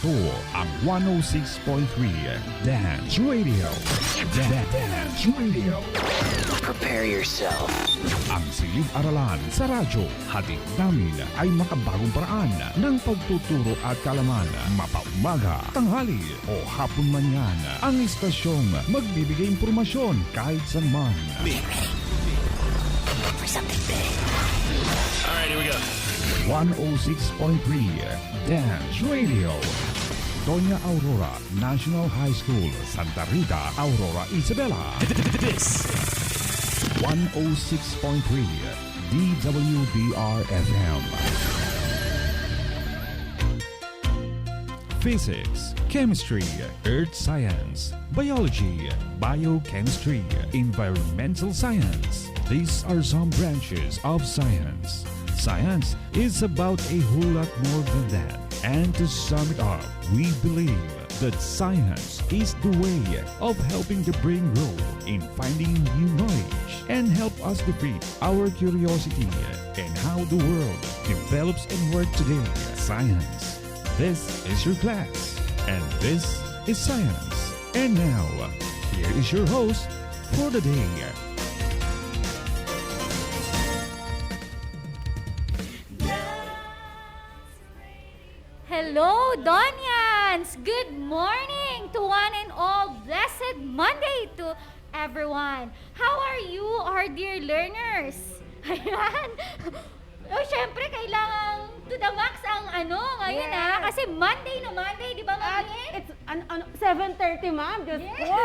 Ito ang 106.3 Dance Radio. Dance Radio. Prepare yourself. Ang silid-aralan sa radyo, hatid namin ay makabagong paraan ng pagtuturo at kalaman. Mapaumaga, tanghali o hapon man yan, ang istasyong magbibigay impormasyon kahit saan man. For something big. Alright, here we go. 106.3 Dance Radio. Doña Aurora National High School, Santa Rita, Aurora, Isabela. This 106.3 DWDR-FM. Physics, Chemistry, Earth Science, Biology, Biochemistry, Environmental Science. These are some branches of science. Science is about a whole lot more than that. And to sum it up, we believe that science is the way of helping the brain grow in finding new knowledge and help us defeat our curiosity and how the world develops and works today. Science. This is your class, and this is science. And now, here is your host for the day. Hello, Donians! Good morning to one and all. Blessed Monday to everyone. How are you, our dear learners? Ayan. Oh, syempre, kailangan to the max ang ngayon Yes. Kasi Monday na Monday, di ba, At Mami? it's 7:30, ma'am. Diyos ko.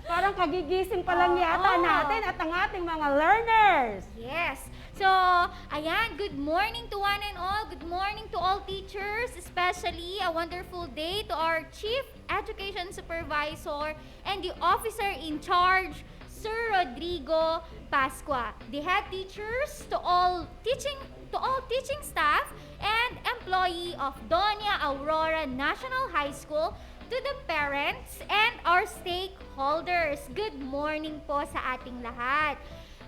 Parang kagigising pa lang yata Oo. natin at ang ating mga learners. Yes. So, ayan, good morning to one and all. Good morning to all teachers, especially a wonderful day to our Chief Education Supervisor and the Officer in Charge, Sir Rodrigo Pascua. The head teachers, to all teaching staff and employee of Doña Aurora National High School, to the parents and our stakeholders. Good morning po sa ating lahat.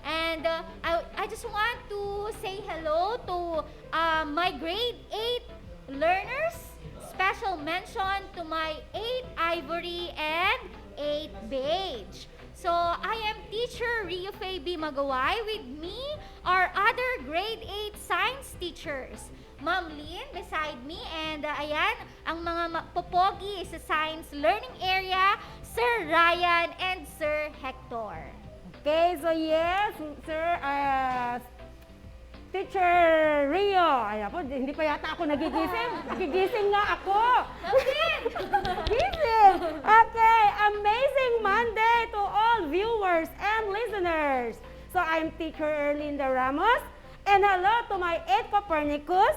And I just want to say hello to my grade 8 learners. Special mention to my 8 Ivory and 8 Beige. So, I am teacher Rio Faye B. Magaway. With me are other grade 8 science teachers. Ma'am Lynn beside me, and ayan, ang mga popogi sa science learning area, Sir Ryan and Sir Hector. Okay, so yes, sir, Teacher Rio. Ay ako, hindi pa yata ako nagigising. Nagigising nga ako. Gising. Okay, amazing Monday to all viewers and listeners. So I'm Teacher Erlinda Ramos, and hello to my 8 Copernicus,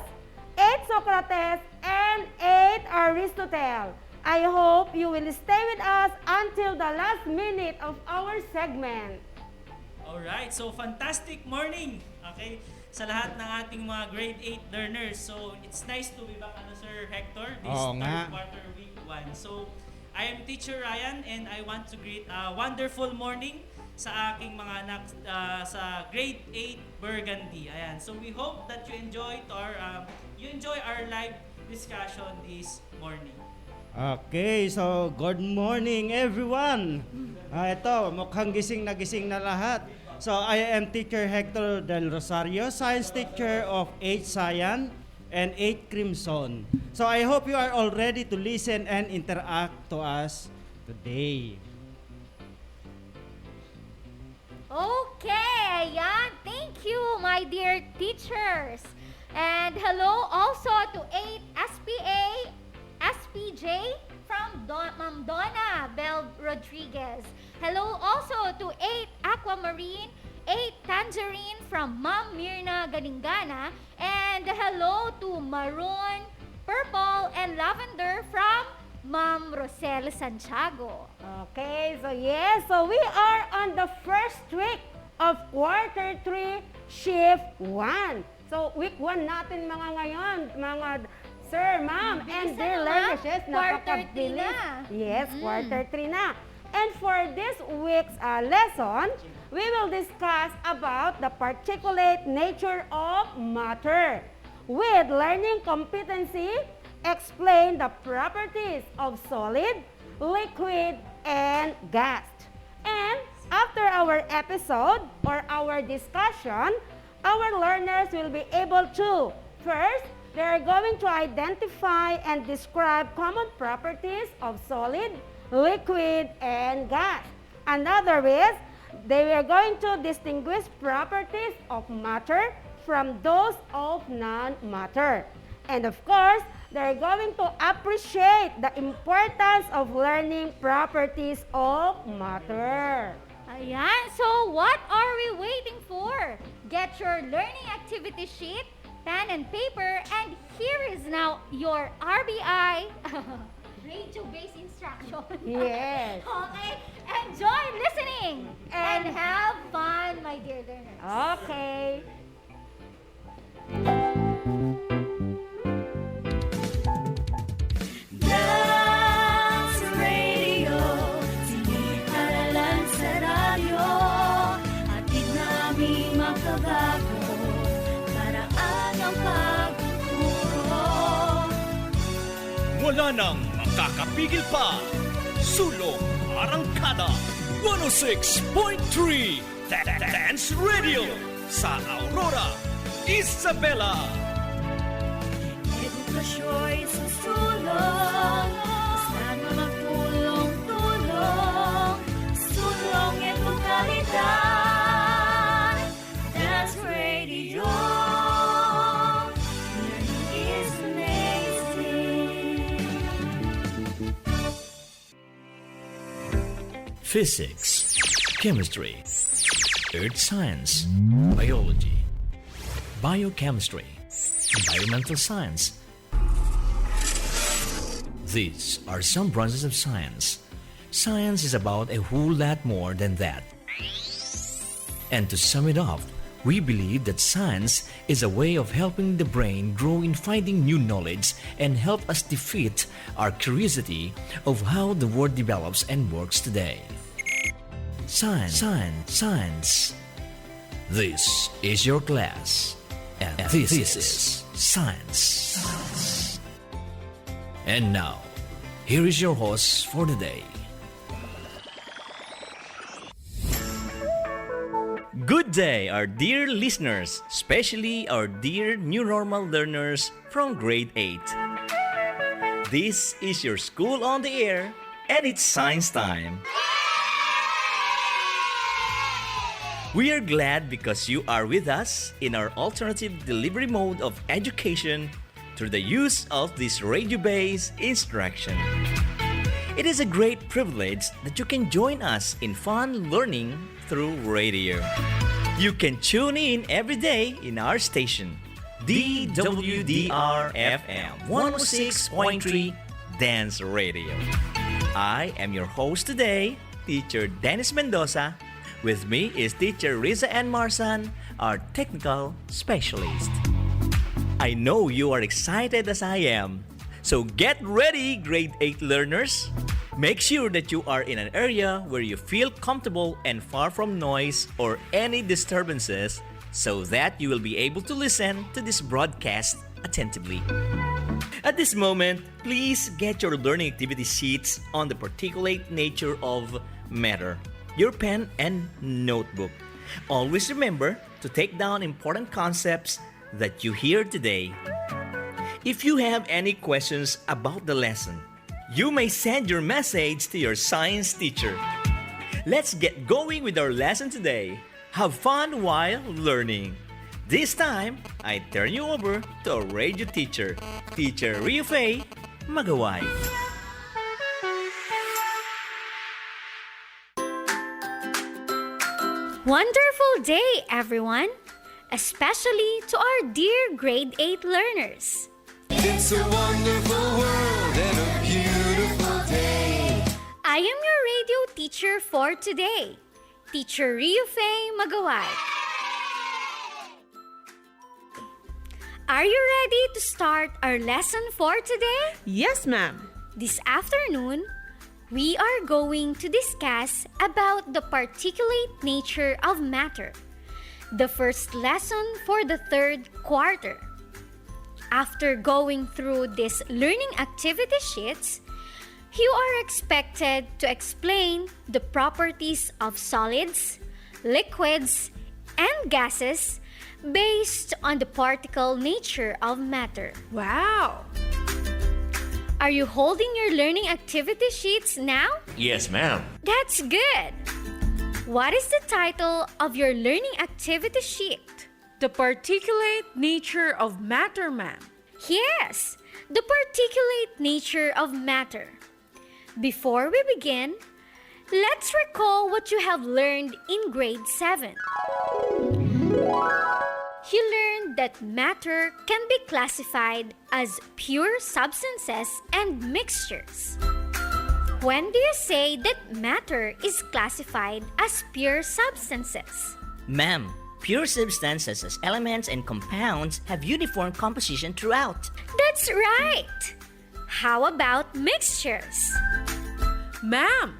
8 Socrates, and 8 Aristotle. I hope you will stay with us until the last minute of our segment. Alright, so fantastic morning, okay, sa lahat ng ating mga grade 8 learners. So, it's nice to be back, Sir Hector, this third quarter week 1. So, I am Teacher Ryan and I want to greet a wonderful morning sa aking mga anak sa grade 8 Burgundy. Ayan, so we hope that you enjoy our live discussion this morning. Okay, so good morning everyone. Ito, mukhang gising na lahat. So I am Teacher Hector Del Rosario, Science Teacher of 8 Cyan and 8 Crimson. So I hope you are all ready to listen and interact to us today. Okay, ayan. Thank you, my dear teachers. And hello also to 8 SPJ from Ma'am Donna Bel Rodriguez. Hello also to 8 Aquamarine, 8 Tangerine from Ma'am Mirna Galingana. And hello to Maroon, Purple, and Lavender from Ma'am Rosel Santiago. Okay, so yes, so we are on the first week of quarter 3, shift 1. So week 1 natin mga ngayon, mga sir, ma'am, and dear learners. Yes, quarter 3 na. Yes, quarter 3 na. And for this week's lesson, we will discuss about the particulate nature of matter with learning competency explain the properties of solid, liquid, and gas. And after our episode or our discussion, our learners will be able to, first, they are going to identify and describe common properties of solid, liquid, and gas. Another is, they are going to distinguish properties of matter from those of non-matter. And of course, they're going to appreciate the importance of learning properties of matter. Ayan, so what are we waiting for? Get your learning activity sheet, pen and paper, and here is now your RBI radio-based instruction. Yes. Okay, enjoy listening and have fun, my dear learners. Okay. Dance Radio, siniparalan sa radyo, atid namin makabago, paraan ang pagtuturo. Wala nang makakapigil pa. Sulong Arangkada 106.3 Dance Radio sa Aurora, Isabela. Edukasyo'y susulong, basta na magtulong-tulong, sulong edukalidad. Dance Radio, learning is amazing. Physics, chemistry, earth science, biology, biochemistry, environmental science. These are some branches of science. Science is about a whole lot more than that. And to sum it up, we believe that science is a way of helping the brain grow in finding new knowledge and help us defeat our curiosity of how the world develops and works today. Science, science, science. This is your class, and this is science. And now, here is your host for the day. Good day, our dear listeners, especially our dear new normal learners from grade 8. This is your school on the air, and it's science time. We are glad because you are with us in our alternative delivery mode of education through the use of this radio-based instruction. It is a great privilege that you can join us in fun learning through radio. You can tune in every day in our station, DWDR-FM 106.3 Dance Radio. I am your host today, Teacher Dennis Mendoza. With me is Teacher Riza Ann Marsan, our technical specialist. I know you are excited as I am. So get ready, grade 8 learners. Make sure that you are in an area where you feel comfortable and far from noise or any disturbances so that you will be able to listen to this broadcast attentively. At this moment, please get your learning activity sheets on the particulate nature of matter, your pen and notebook. Always remember to take down important concepts that you hear today. If you have any questions about the lesson, you may send your message to your science teacher. Let's get going with our lesson today. Have fun while learning. This time, I turn you over to our radio teacher, Teacher Riofei Magaway. Wonderful day, everyone! Especially to our dear grade 8 learners. It's a wonderful world and a beautiful day. I am your radio teacher for today, Teacher Riofei Magaway. Are you ready to start our lesson for today? Yes, ma'am. This afternoon, we are going to discuss about the particulate nature of matter, the first lesson for the third quarter. After going through these learning activity sheets, you are expected to explain the properties of solids, liquids, and gases based on the particle nature of matter. Wow! Are you holding your learning activity sheets now? Yes, ma'am. That's good! What is the title of your learning activity sheet? The particulate nature of matter, ma'am. Yes, the particulate nature of matter. Before we begin, let's recall what you have learned in grade 7. You learned that matter can be classified as pure substances and mixtures. When do you say that matter is classified as pure substances? Ma'am, pure substances as elements and compounds have uniform composition throughout. That's right! How about mixtures? Ma'am,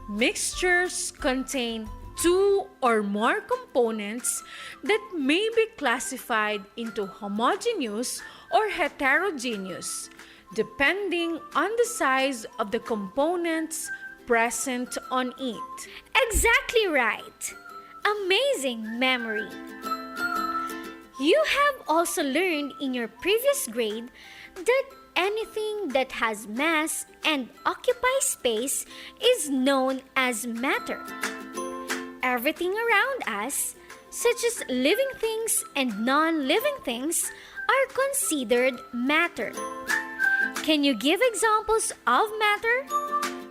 mixtures contain two or more components that may be classified into homogeneous or heterogeneous, depending on the size of the components present on it. Exactly right! Amazing memory! You have also learned in your previous grade that anything that has mass and occupies space is known as matter. Everything around us, such as living things and non-living things, are considered matter. Can you give examples of matter?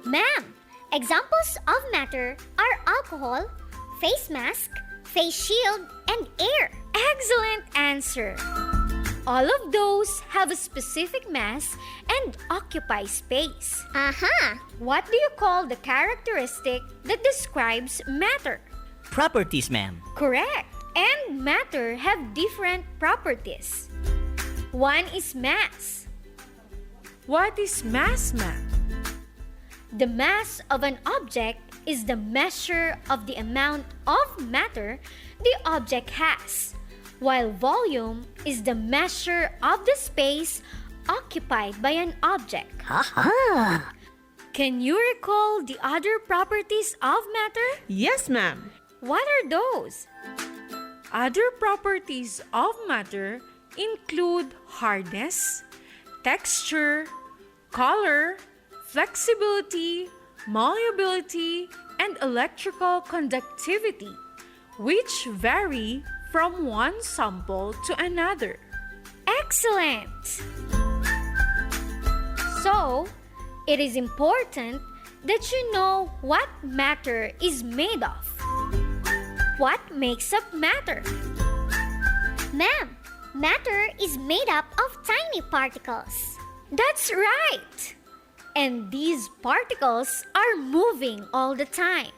Ma'am, examples of matter are alcohol, face mask, face shield, and air. Excellent answer! All of those have a specific mass and occupy space. What do you call the characteristic that describes matter? Properties, ma'am. Correct! And matter have different properties. One is mass. What is mass, ma'am? The mass of an object is the measure of the amount of matter the object has, while volume is the measure of the space occupied by an object. Can you recall the other properties of matter? Yes, ma'am. What are those? Other properties of matter include hardness, texture, color, flexibility, malleability, and electrical conductivity, which vary from one sample to another. Excellent! So, it is important that you know what matter is made of. What makes up matter? Ma'am, matter is made up of tiny particles. That's right! And these particles are moving all the time.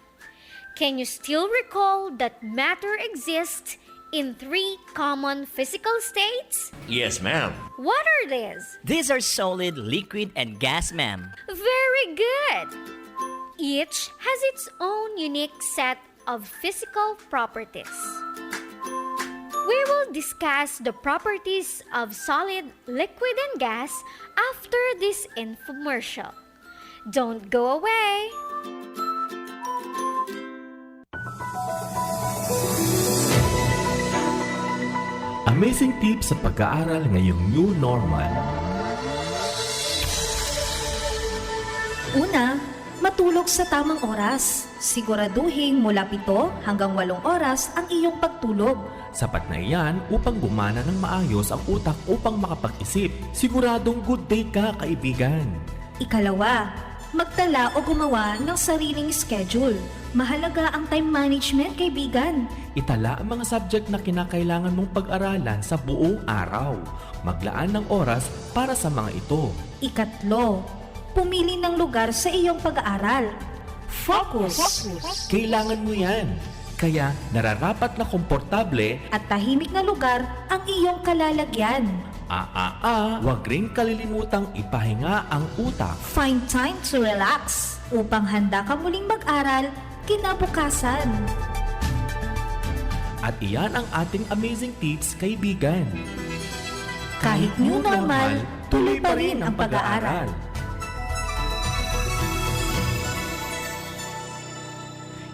Can you still recall that matter exists in 3 common physical states? Yes, ma'am. What are these? These are solid, liquid, and gas, ma'am. Very good! Each has its own unique set of physical properties. We will discuss the properties of solid, liquid, and gas after this infomercial. Don't go away! Amazing tips sa pag-aaral ngayong new normal. Una, matulog sa tamang oras. Siguraduhin mula 7 hanggang 8 oras ang iyong pagtulog. Sapat na iyan upang gumana ng maayos ang utak upang makapag-isip. Siguradong good day ka, kaibigan. Ikalawa, magtala o gumawa ng sariling schedule. Mahalaga ang time management, kaibigan. Itala ang mga subject na kinakailangan mong pag-aralan sa buong araw. Maglaan ng oras para sa mga ito. Ikatlo, pumili ng lugar sa iyong pag-aaral. Focus. Kailangan mo yan. Kaya nararapat na komportable at tahimik na lugar ang iyong kalalagyan. Huwag ring kalilimutang ipahinga ang utak. Find time to relax upang handa ka muling mag-aral kinabukasan. At iyan ang ating amazing tips, kaibigan. Kahit new normal, tuloy pa rin ang pag-aaral.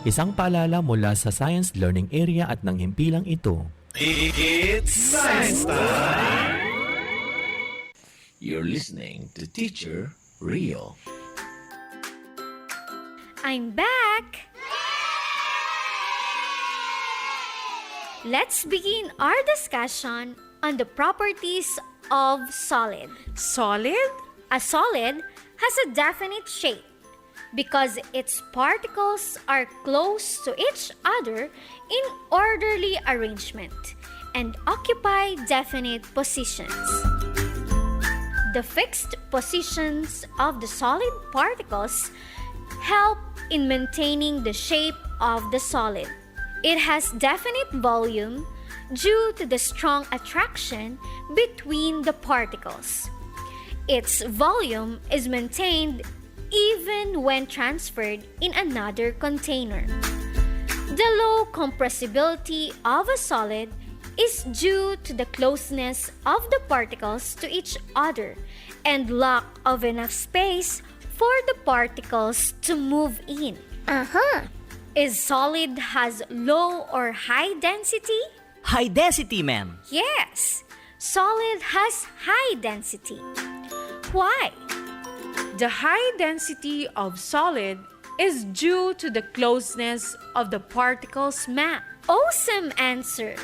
Isang paalala mula sa Science Learning Area at ng himpilang ito. It's Science Time! You're listening to Teacher Rio. I'm back! Let's begin our discussion on the properties of solid. Solid? A solid has a definite shape because its particles are close to each other in orderly arrangement and occupy definite positions. The fixed positions of the solid particles help in maintaining the shape of the solid. It has definite volume due to the strong attraction between the particles. Its volume is maintained even when transferred in another container. The low compressibility of a solid is due to the closeness of the particles to each other and lack of enough space for the particles to move in. Is solid has low or high density? High density, ma'am. Yes, solid has high density. Why? The high density of solid is due to the closeness of the particles mass. Awesome answer.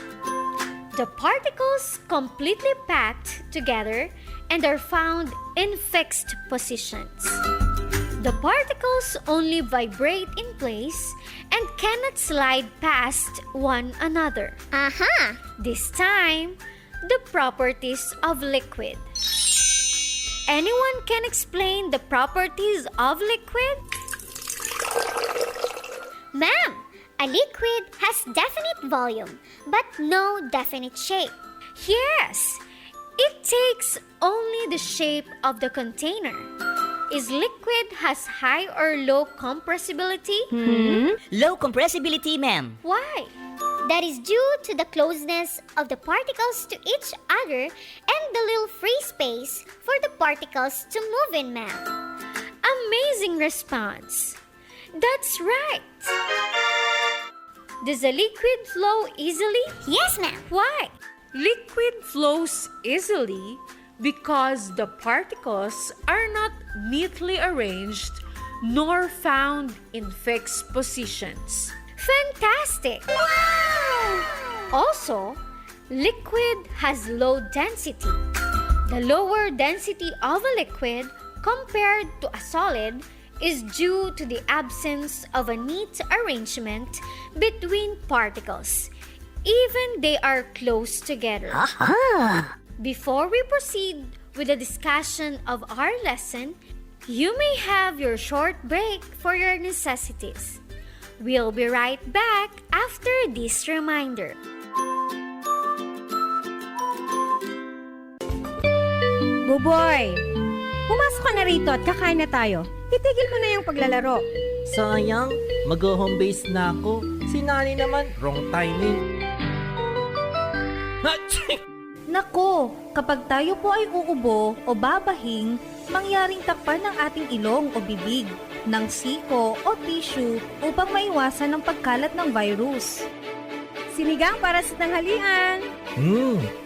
The particles completely packed together and are found in fixed positions. The particles only vibrate in place and cannot slide past one another. This time, the properties of liquid. Anyone can explain the properties of liquid? Ma'am, a liquid has definite volume, but no definite shape. Yes, it takes only the shape of the container. Is liquid has high or low compressibility? Low compressibility, ma'am. Why? That is due to the closeness of the particles to each other and the little free space for the particles to move in, ma'am. Amazing response. That's right. Does a liquid flow easily? Yes, ma'am. Why? Liquid flows easily because the particles are not neatly arranged nor found in fixed positions. Fantastic! Wow! Also, liquid has low density. The lower density of a liquid compared to a solid is due to the absence of a neat arrangement between particles, even they are close together. Before we proceed with the discussion of our lesson, you may have your short break for your necessities. We'll be right back after this reminder. Buboy, pumasok ka na rito at kakain na tayo. Itigil mo na yung paglalaro. Sayang, mag-home base na ako. Si Nani naman, wrong timing. Nako, kapag tayo po ay uubo o babahing, mangyaring takpan ng ating ilong o bibig ng siko o tissue upang maiwasan ang pagkalat ng virus. Sinigang para sa tanghalian.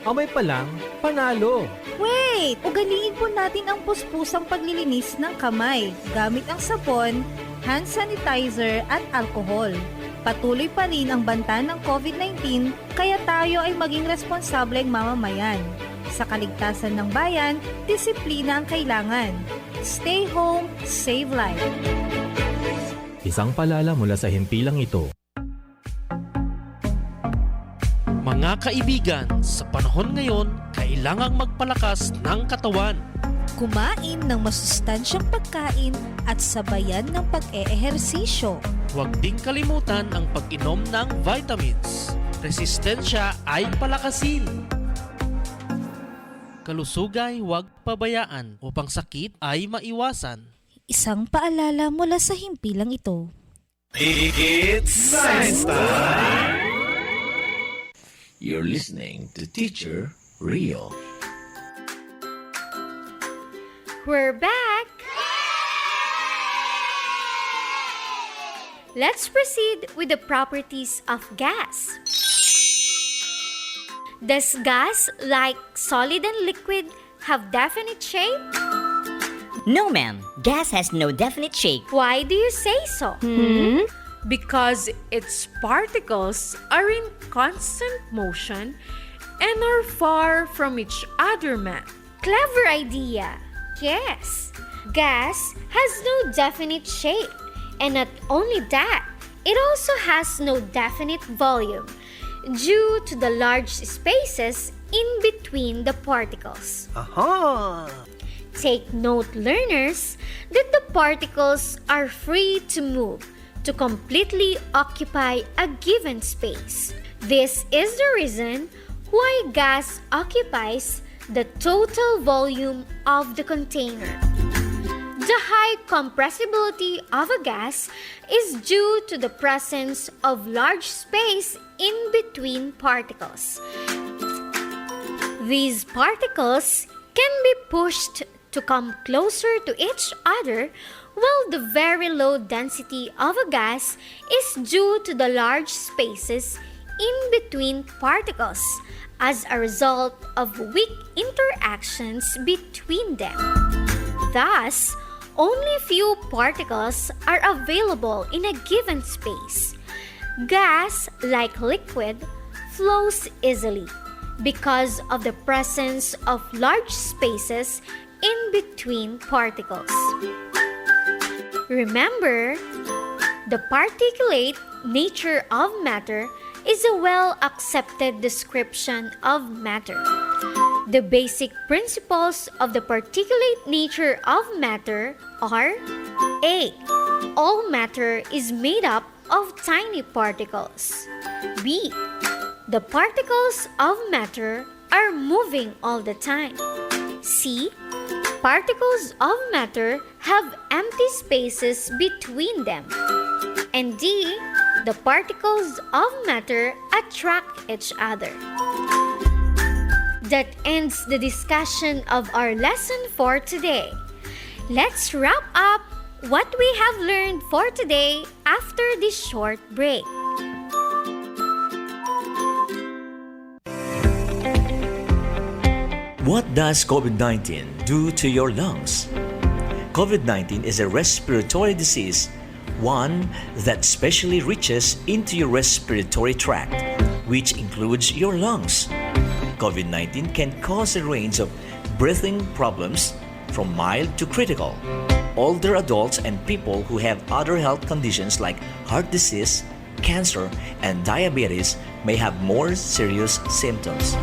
Amay pa lang, panalo. Wait! Ugaliin po natin ang puspusang paglilinis ng kamay gamit ang sabon, hand sanitizer at alcohol. Patuloy pa rin ang banta ng COVID-19 kaya tayo ay maging responsableng mamamayan. Sa kaligtasan ng bayan, disiplina ang kailangan. Stay home, save life. Isang paalala mula sa himpilang ito. Mga kaibigan, sa panahon ngayon, kailangang magpalakas ng katawan. Kumain ng masustansyang pagkain at sabayan ng pag-eehersisyo. Huwag ding kalimutan ang pag-inom ng vitamins. Resistensya ay palakasin. Kalusugay huwag pabayaan upang sakit ay maiwasan. Isang paalala mula sa himpilang ito. It's Science Time! You're listening to Teacher Rio. We're back! Let's proceed with the properties of gas. Does gas, like solid and liquid, have definite shape? No, ma'am. Gas has no definite shape. Why do you say so? Because its particles are in constant motion and are far from each other, ma'am. Clever idea. Yes, gas has no definite shape. And not only that, it also has no definite volume due to the large spaces in between the particles. Take note, learners, that the particles are free to move to completely occupy a given space. This is the reason why gas occupies the total volume of the container. The high compressibility of a gas is due to the presence of large space in between particles. These particles can be pushed to come closer to each other, while the very low density of a gas is due to the large spaces in between particles as a result of weak interactions between them. Thus, only few particles are available in a given space. Gas, like liquid, flows easily because of the presence of large spaces in between particles. Remember, the particulate nature of matter is a well-accepted description of matter. The basic principles of the particulate nature of matter are: A. All matter is made up of tiny particles. B. The particles of matter are moving all the time. C. Particles of matter have empty spaces between them. And D. The particles of matter attract each other. That ends the discussion of our lesson for today. Let's wrap up what we have learned for today after this short break. What does COVID-19 do to your lungs? COVID-19 is a respiratory disease, one that specially reaches into your respiratory tract, which includes your lungs. COVID-19 can cause a range of breathing problems from mild to critical. Older adults and people who have other health conditions like heart disease, cancer, and diabetes may have more serious symptoms.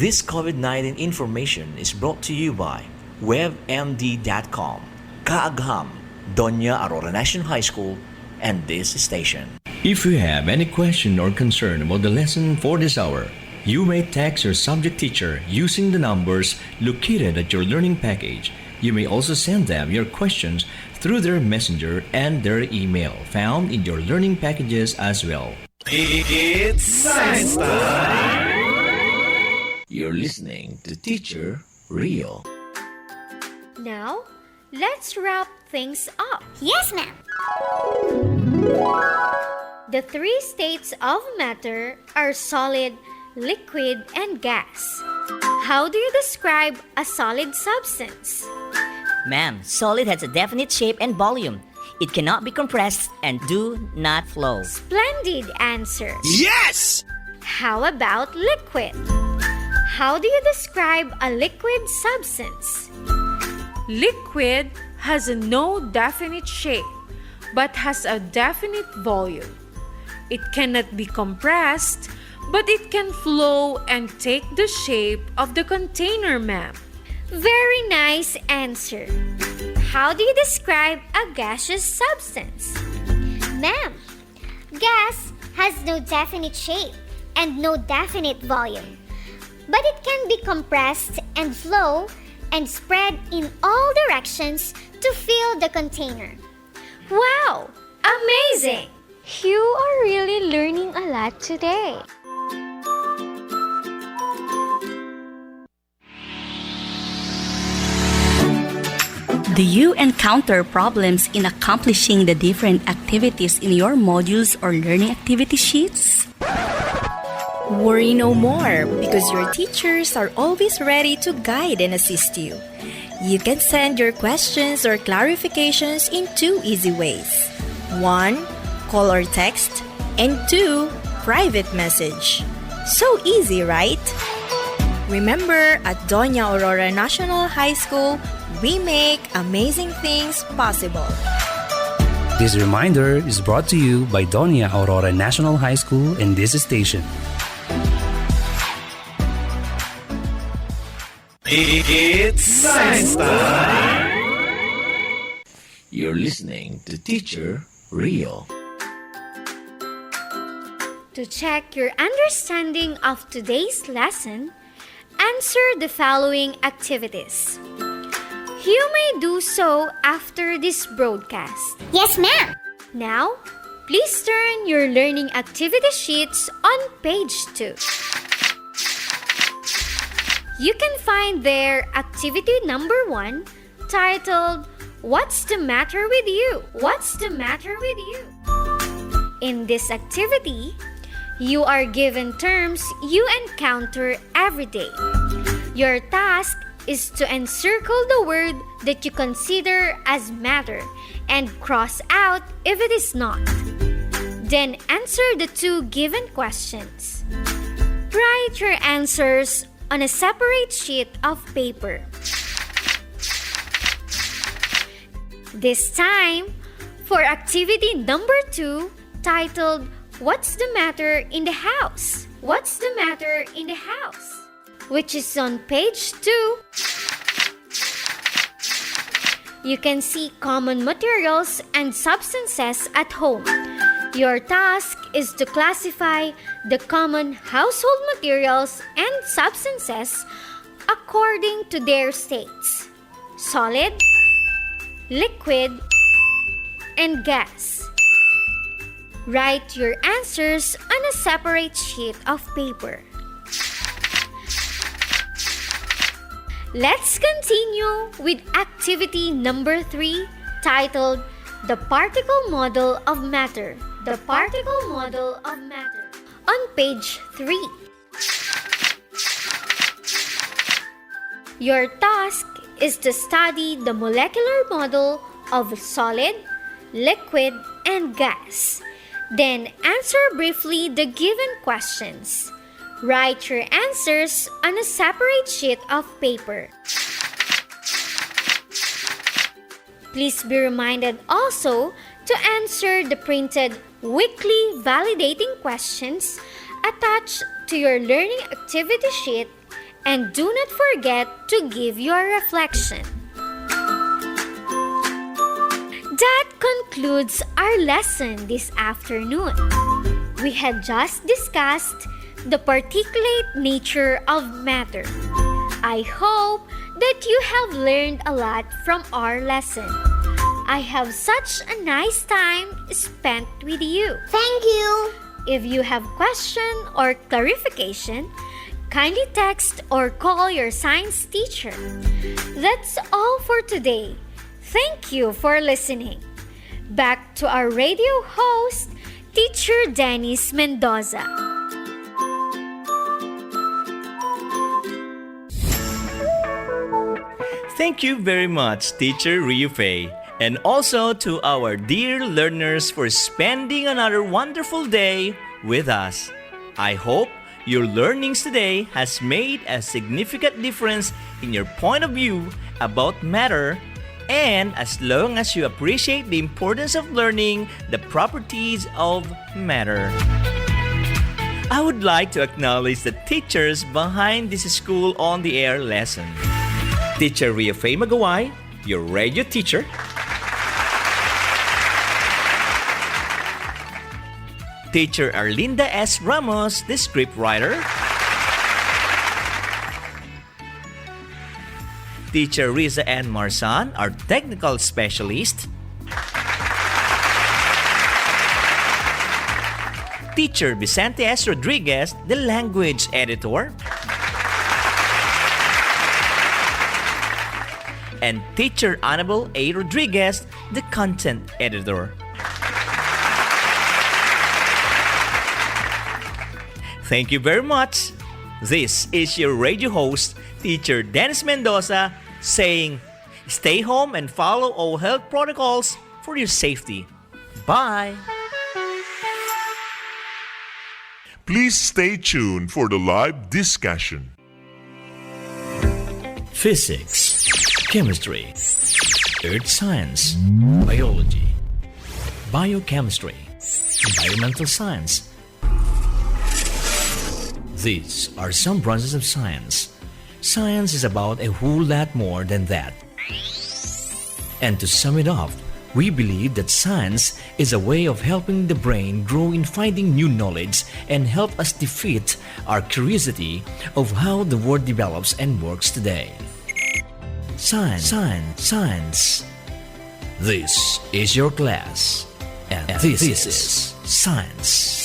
This COVID-19 information is brought to you by WebMD.com, Kaagham, Doña Aurora National High School, and this station. If you have any question or concern about the lesson for this hour, you may text your subject teacher using the numbers located at your learning package. You may also send them your questions through their messenger and their email found in your learning packages as well. It's Science Time! You're listening to Teacher Rio. Now, let's wrap things up. Yes, ma'am. The three states of matter are solid, liquid, and gas. How do you describe a solid substance? Ma'am, solid has a definite shape and volume. It cannot be compressed and do not flow. Splendid answer. Yes! How about liquid? How do you describe a liquid substance? Liquid has no definite shape, but has a definite volume. It cannot be compressed, but it can flow and take the shape of the container, ma'am. Very nice answer. How do you describe a gaseous substance? Ma'am, gas has no definite shape and no definite volume, but it can be compressed and flow and spread in all directions to fill the container. Wow! Amazing! You are really learning a lot today. Do you encounter problems in accomplishing the different activities in your modules or learning activity sheets? Worry no more, because your teachers are always ready to guide and assist you. You can send your questions or clarifications in 2 easy ways. 1. Call or text, and 2. Private message. So easy, right? Remember, at Doña Aurora National High School, we make amazing things possible. This reminder is brought to you by Doña Aurora National High School and this station. It's science time! You're listening to Teacher Rio. To check your understanding of today's lesson, answer the following activities. You may do so after this broadcast. Yes, ma'am. Now, please turn your learning activity sheets on page 2. You can find there activity number 1 titled, What's the Matter with You? What's the Matter with You? In this activity, you are given terms you encounter every day. Your task is to encircle the word that you consider as matter and cross out if it is not. Then answer the 2 given questions. Write your answers on a separate sheet of paper. This time, for activity number 2, titled, What's the Matter in the House? What's the Matter in the House? Which is on page 2. You can see common materials and substances at home. Your task is to classify the common household materials and substances according to their states: solid, liquid, and gas. Write your answers on a separate sheet of paper. Let's continue with activity number 3, titled, The Particle Model of Matter. The Particle Model of Matter. On page 3. Your task is to study the molecular model of solid, liquid, and gas. Then answer briefly the given questions. Write your answers on a separate sheet of paper. Please be reminded also to answer the printed weekly validating questions attached to your learning activity sheet, and do not forget to give your reflection. That concludes our lesson this afternoon. We have just discussed the particulate nature of matter. I hope that you have learned a lot from our lesson. I have such a nice time spent with you. Thank you. If you have question or clarification, kindly text or call your science teacher. That's all for today. Thank you for listening. Back to our radio host, Teacher Dennis Mendoza. Thank you very much, Teacher Rio Fei. And also to our dear learners for spending another wonderful day with us. I hope your learnings today has made a significant difference in your point of view about matter, and as long as you appreciate the importance of learning the properties of matter. I would like to acknowledge the teachers behind this School on the Air lesson. Teacher Ria Fei Magaway, your radio teacher. Teacher Arlinda S. Ramos, the scriptwriter. Teacher Riza N. Marsan, our technical specialist. Teacher Vicente S. Rodriguez, the language editor. and Teacher Annabel A. Rodriguez, the content editor. Thank you very much. This is your radio host, Teacher Dennis Mendoza, saying, stay home and follow all health protocols for your safety. Bye! Please stay tuned for the live discussion. Physics, chemistry, earth science, biology, biochemistry, environmental science. These are some branches of science. Science is about a whole lot more than that. And to sum it up, we believe that science is a way of helping the brain grow in finding new knowledge and help us defeat our curiosity of how the world develops and works today. Science, science, science. This is your class, and this is science.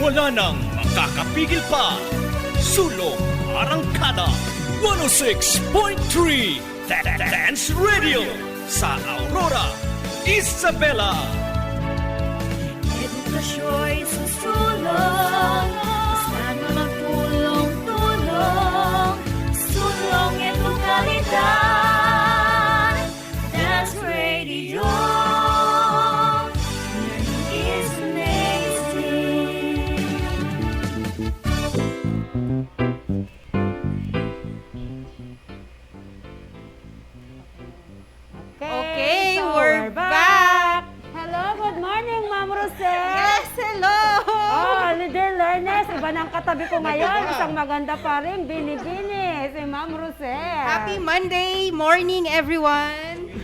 Wala nang makakapigil pa. Sulong Arangkada 106.3 Dance Radio sa Aurora, Isabela. Edukasyo'y susulong, basta't magtulong-tulong, sulong edukalidad. Dance Radio. Okay, we're back. Hello, good morning, Ma'am Rosel. Yes, hello. Oh, dear learners, iba ng katabi ko ngayon. Isang maganda pa rin, bini-bini, si Ma'am Rosel. Happy Monday morning, everyone.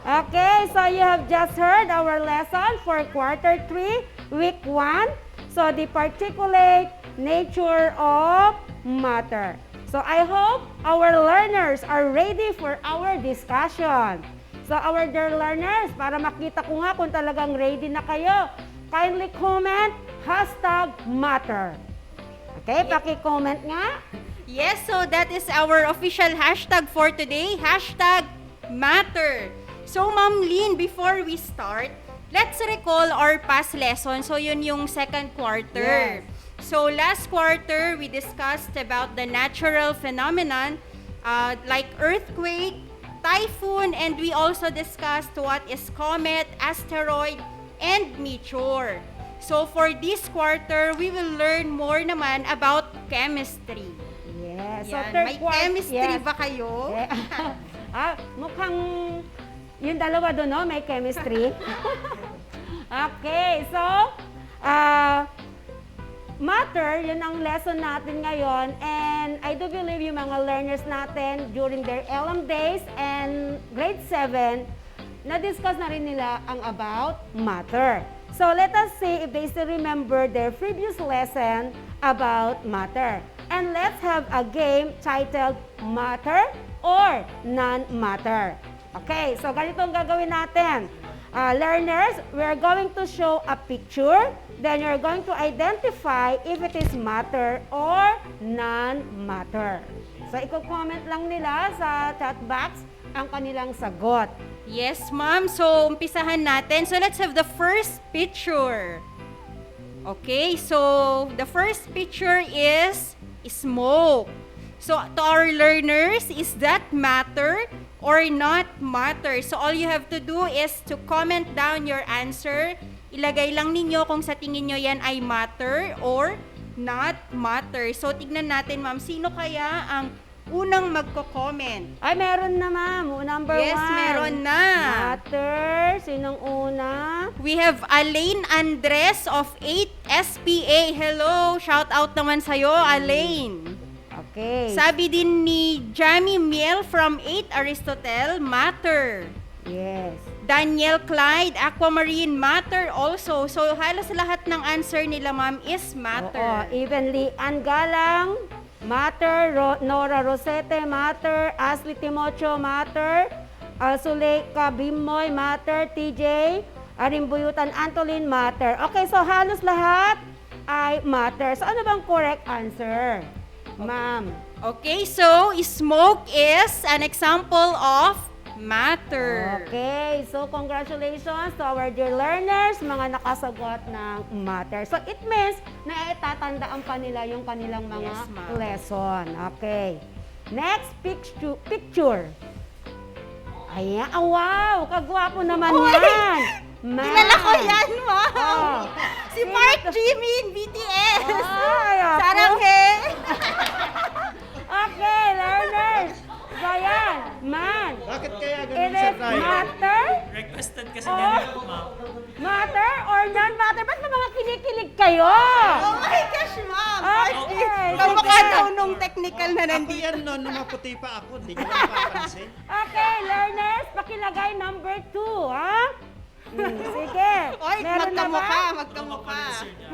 Okay, so you have just heard our lesson for quarter 3, week 1. So the particulate nature of matter. So I hope our learners are ready for our discussion. So our dear learners, para makita ko nga kung talagang ready na kayo, kindly comment #matter. Okay, paki-comment nga. Yes, so that is our official hashtag for today, #matter. So Ma'am Lynn, before we start, let's recall our past lesson. So yun yung second quarter. Yes. So last quarter, we discussed about the natural phenomenon like earthquake, typhoon, and we also discussed what is comet, asteroid, and meteor. So for this quarter, we will learn more naman about chemistry. Yes. So Yan. third May quarter, chemistry yes. ba kayo? Mukhang yung dalawa doon, no? May chemistry. Okay, so matter, yun ang lesson natin ngayon, and I do believe yung mga learners natin during their LM days and grade 7, na-discuss na rin nila ang about matter. So let us see if they still remember their previous lesson about matter. And let's have a game titled Matter or Non-Matter. Okay, so ganito ang gagawin natin. Learners, we're going to show a picture. Then you're going to identify if it is matter or non-matter. So, i-comment lang nila sa chat box ang kanilang sagot. Yes, ma'am. So, umpisahan natin. So, let's have the first picture. Okay, so the first picture is smoke. So, to our learners, is that matter or not matter? So, all you have to do is to comment down your answer. Ilagay lang ninyo kung sa tingin nyo yan ay matter or not matter. So, tignan natin, ma'am, sino kaya ang unang magko-comment? Ay, meron na, ma'am. Number 1. Yes, meron na. Matter. Sinong una? We have Alain Andres of 8SPA. Hello. Shout out naman sa'yo, Alain. Okay. Sabi din ni Jamie Miel from 8 Aristotle, matter. Yes. Daniel Clyde, aquamarine, matter also. So halos lahat ng answer nila ma'am is matter. Oo, evenly. Galang, matter. Nora Rosete, matter. Ashley Timocho, matter. Suleika Bimoy, matter. TJ, Arimbuyutan Antolin, matter. Okay, so halos lahat ay matter. So ano bang correct answer, ma'am? Okay, so smoke is an example of matter. Okay, so congratulations to our dear learners, mga nakasagot ng matter. So it means na itatandaan pa nila yung kanilang mga lesson. Okay. Next picture. Ayan, wow, kagwapo naman yan. Kilala ko yan, ma'am. Si Mark Jimin, BTS. Saranghe. Okay, learners. So yan, man. Bakit kaya It ganun is sa tayo? matter? Requested kasi ganito, ma'am. Matter or non-matter? Ba't mga kinikilig kayo? Oh my gosh, ma'am. Okay, Kamukha sige. daw nung technical na Ako nandito. yan noon, nung maputi pa ako. Hindi ko na napapansin. Okay, learners, pakilagay number 2, ha? Sige. Oy, Meron na ba? magkamukha.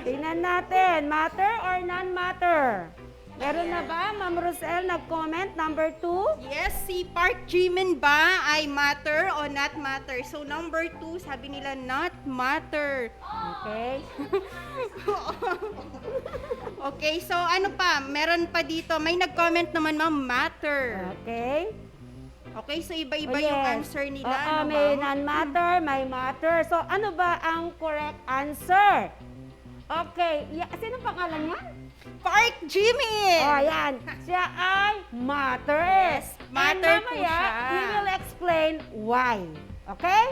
Tingnan natin, matter or non-matter? Meron na ba? Ma'am Rosel, nag-comment, number 2? Yes, si Park Jimin ba ay matter o not matter? So number 2, sabi nila not matter. Okay. Okay, so ano pa? Meron pa dito. May nag-comment naman ma'am, matter. Okay. Okay, so iba-iba yung answer nila. Oo, ano, may ma'am? non-matter, may matter. So ano ba ang correct answer? Okay, sino pangalan niya? Park Jimin! Oh, yan. Siya ay matter. Yes, matter And po mamaya, siya. we will explain why. Okay?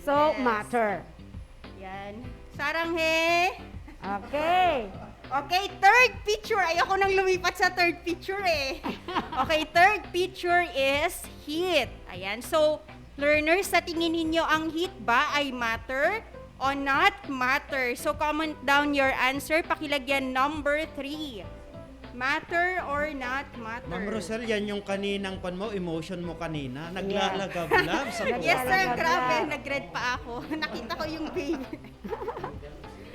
So, Yes. matter. Yan. Saranghe! Okay. Okay, third picture. Ayoko nang lumipat sa third picture eh. Okay, third picture is heat. Ayan. So, learners, sa tingin ninyo ang heat ba ay matter o not matter? So, comment down your answer. Pakilagyan number 3. Matter or not matter? Ma'am Rosel, yan yung kaninang emotion mo kanina. Naglalagablab sa buhay. Yes, sir. Grabe. Nag-red pa ako. Nakita ko yung baby.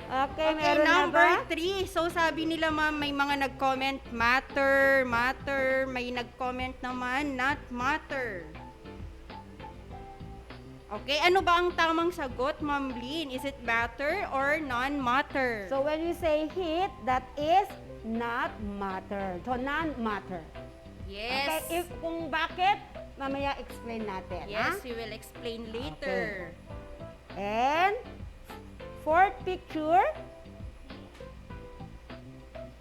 Okay, Okay, meron na number ba? 3. So, sabi nila ma'am, may mga nag-comment matter, matter. May nag-comment naman not matter. Okay, ano ba ang tamang sagot, Ma'am Lynn? Is it matter or non-matter? So, when you say heat, that is not matter. So, non-matter. Yes. Okay, kung bakit, mamaya explain natin. Yes, ha? we will explain later. And, fourth picture.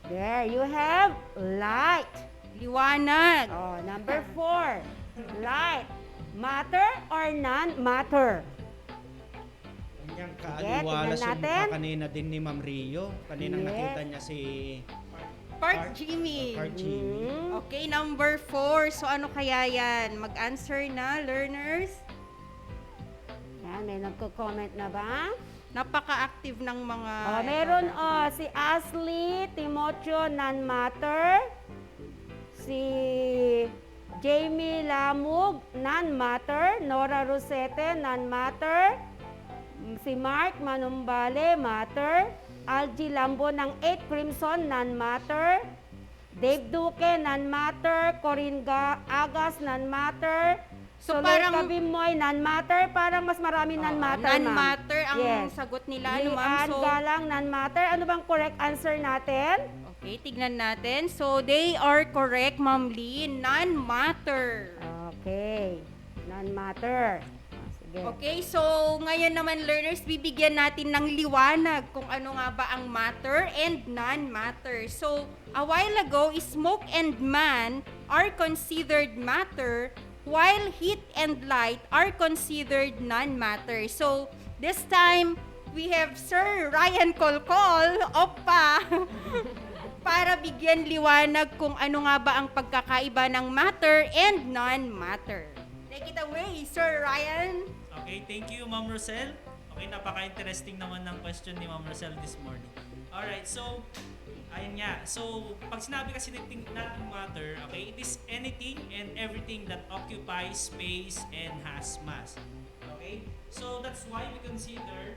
There, you have light. Liwanag. Oh, number 4. Light. Matter or non-matter? Kanyang Sige, kaaliwalas tingnan yung natin. mukha kanina din ni Ma'am Rio. Kaninang Yes. nakita niya si Park Jimmy. Park Jimmy. Okay, number 4. So, ano kaya yan? Mag-answer na, learners? Yan, may nagko-comment na ba? Napaka-active ng mga... Meron si Ashley Timoteo, non-matter. Si Jamie Lamug, non-matter. Nora Rosete, non-matter. Si Mark Manumbale, matter. Algie Lambo ng 8 Crimson, non-matter. Dave Duque, non-matter. Corinne Agas, non-matter. So, Soler parang- Kabimoy, non-matter. Parang mas marami non-matter, ma'am. Non-matter ang Yes. sagot nila, ano, ma'am? Lian So, Galang, non-matter. Ano bang correct answer natin? okay, tignan natin. So, they are correct, Ma'am Lee. Non-matter. Okay. Non-matter. Sige. Okay, so ngayon naman learners, bibigyan natin ng liwanag kung ano nga ba ang matter and non-matter. So, a while ago, smoke and man are considered matter, while heat and light are considered non-matter. So, this time, we have Sir Ryan Colcol, Oppa, para bigyan liwanag kung ano nga ba ang pagkakaiba ng matter and non-matter. Take it away, Sir Ryan. Okay, thank you, Ma'am Rosel. Okay, napaka-interesting naman ng question ni Ma'am Rosel this morning. Alright, so, ayun nga. So, pag sinabi kasi natin matter, okay, it is anything and everything that occupies space and has mass. Okay? Okay? So that's why we consider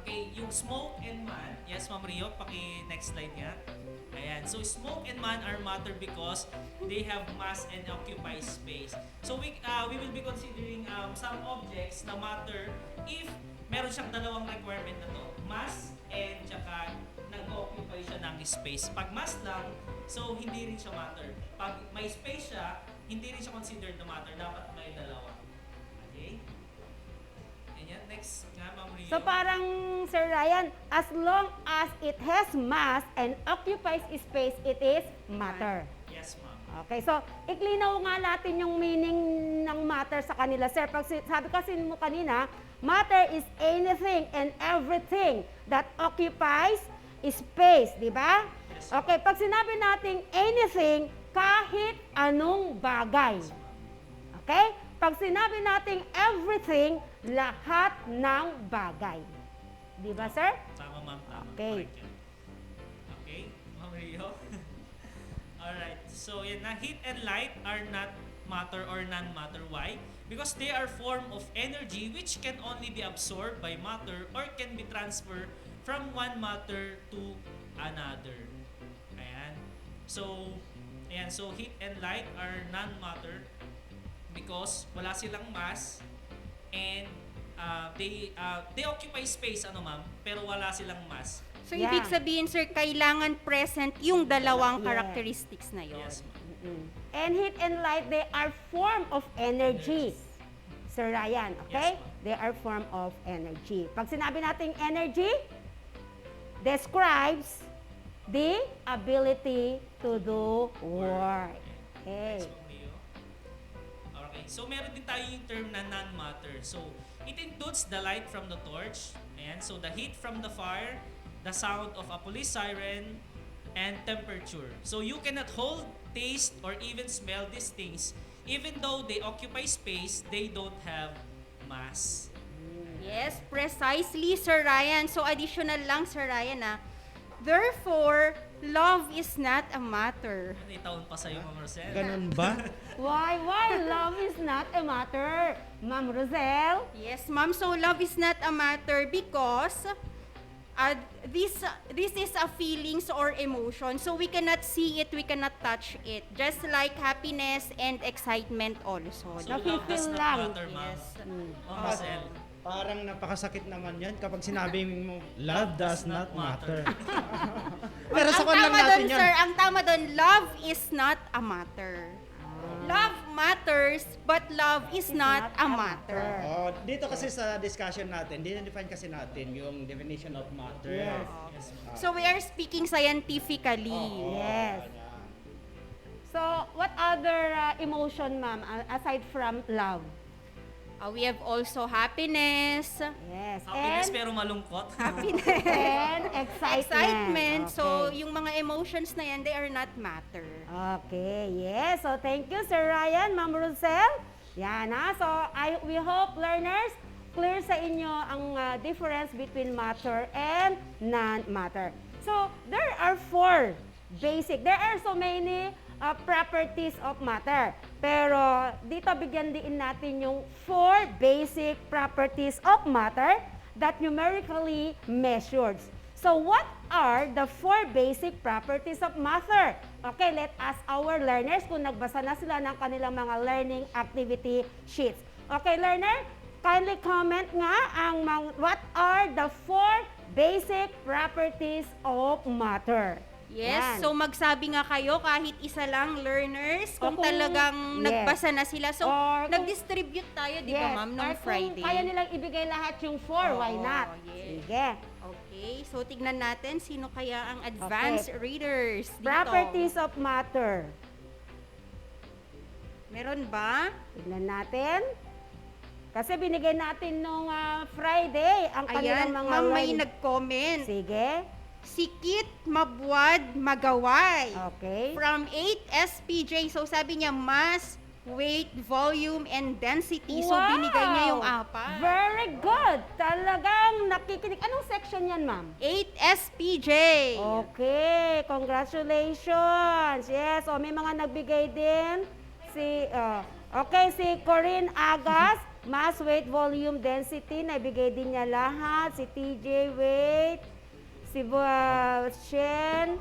yung smoke and man. Yes, Ma'am Rio, next slide nga. Ayan. So smoke and man are matter because they have mass and occupy space. So we will be considering some objects na matter if meron siyang dalawang requirement na to. Mass and tsaka nag-occupy siya ng space. Pag mass lang, so hindi rin siya matter. Pag may space siya, hindi rin siya considered na matter. Dapat may dalawa. Okay? Ayan, next nga, Ma'am Rio. So parang, Sir Ryan, as long as it has mass and occupies space, it is matter. Yes, ma'am. Okay, so iklinaw nga natin yung meaning ng matter sa kanila, sir. Pag sabi kasi mo kanina, matter is anything and everything that occupies space, di ba? Yes, okay, pag sinabi nating anything, kahit anong bagay. Okay? Pag sinabi nating everything, lahat ng bagay. Di ba, sir? Tama, ma'am. Tama. Okay. Correct yan. Okay, Ma'am Rio. Alright, so yan na, heat and light are not matter or non-matter. Why? Because they are form of energy which can only be absorbed by matter or can be transferred from one matter to another. Ayan. So heat and light are non-matter because wala silang mass and they occupy space, ma'am, pero wala silang mass. So, ibig sabihin, sir, kailangan present yung dalawang characteristics na yun. Yes, ma'am. And heat and light, they are form of energy. Sir Ryan, okay? Yes, they are form of energy. Pag sinabi nating energy, describes the ability to do work. Okay. Next, Ma'am Rio. Okay, so meron din tayo yung term na non-matter. So, it includes the light from the torch, and so the heat from the fire, the sound of a police siren, and temperature. So you cannot hold, taste, or even smell these things. Even though they occupy space, they don't have mass. Yes, precisely, Sir Ryan. So, additional lang, Sir Ryan, therefore, love is not a matter. May taon pa sa'yo, Ma'am Rosel. Ganun ba? Why love is not a matter, Ma'am Rosel? Yes, ma'am. So, love is not a matter because this is a feelings or emotion. So, we cannot see it, we cannot touch it. Just like happiness and excitement also. So, love does not lang. matter, ma'am. Yes. Ma'am Rosel. Parang napakasakit naman yan kapag sinabi mo, love does not matter. Pero sa Ang lang tama natin doon, yan. sir, ang tama doon, love is not a matter. Love matters, but love is not a matter. Oh, dito kasi sa discussion natin, dinedefine kasi natin yung definition of matter. Yes. So we are speaking scientifically. Yes. So, what other emotion, ma'am, aside from love? We have also happiness. Yes. Happiness And pero malungkot. and excitement. So, Okay. yung mga emotions na yan, they are not matter. Okay, yes. So, thank you, Sir Ryan, Ma'am Rosel. Yan, ha. So, we hope learners clear sa inyo ang difference between matter and non-matter. So, there are there are so many properties of matter. Pero, dito bigyan din natin yung 4 basic properties of matter that numerically measured. So, what are the 4 basic properties of matter? Okay, let us our learners kung nagbasa na sila ng kanilang mga learning activity sheets. Okay, learner, kindly comment nga what are the 4 basic properties of matter. Yes, Yan. so magsabi nga kayo kahit isa lang learners kung talagang nagbasa na sila. So, Or nag-distribute tayo, di ba ma'am, noong Friday? Kung kaya nilang ibigay lahat yung 4, why not? yes. Sige. Okay, so tignan natin sino kaya ang advanced readers dito. Properties of matter. Meron ba? Tignan natin. Kasi binigay natin nung Friday ang kanilang mga ma'am, may learning. nag-comment. Sige. Sikit, mabuwad, magaway. Okay. From 8SPJ. So sabi niya, mass, weight, volume, and density. So binigay niya yung 4. Very good. Talagang nakikinig. Anong section yan, ma'am? 8SPJ. Okay. Congratulations. Yes. O, may mga nagbigay din. Si Corinne Agas. Mass, weight, volume, density, naibigay din niya lahat. Si TJ, weight. Si Shen,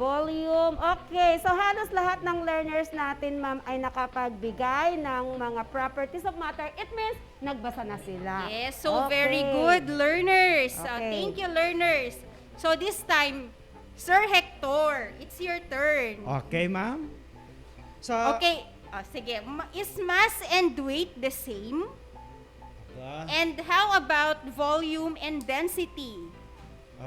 volume. Okay, so halos lahat ng learners natin, ma'am, ay nakapagbigay ng mga properties of matter. It means, nagbasa na sila. Yes, so Okay. very good, learners. Okay. Thank you, learners. So this time, Sir Hector, it's your turn. Okay, ma'am. So, Okay, sige. Is mass and weight the same? And how about volume and density?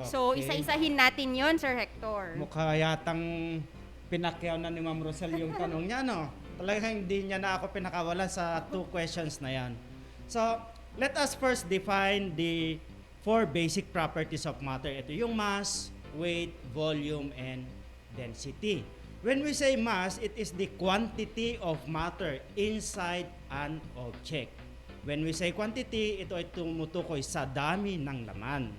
So, Okay. isa-isahin natin yon, Sir Hector. Mukha yatang pinakyaw na ni Ma'am Rosel yung tanong niya, no? Talagang hindi niya na ako pinakawalan sa 2 questions na yan. So, let us first define the 4 basic properties of matter. Ito yung mass, weight, volume, and density. When we say mass, it is the quantity of matter inside an object. When we say quantity, ito ay tumutukoy sa dami ng laman.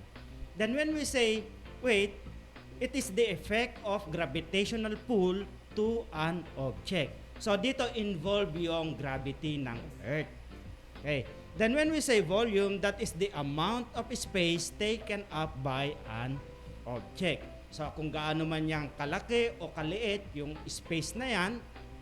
Then when we say weight, it is the effect of gravitational pull to an object. So dito involve yung gravity ng Earth. Okay. Then when we say volume, that is the amount of space taken up by an object. So kung gaano man yang kalaki o kaliit yung space na yan,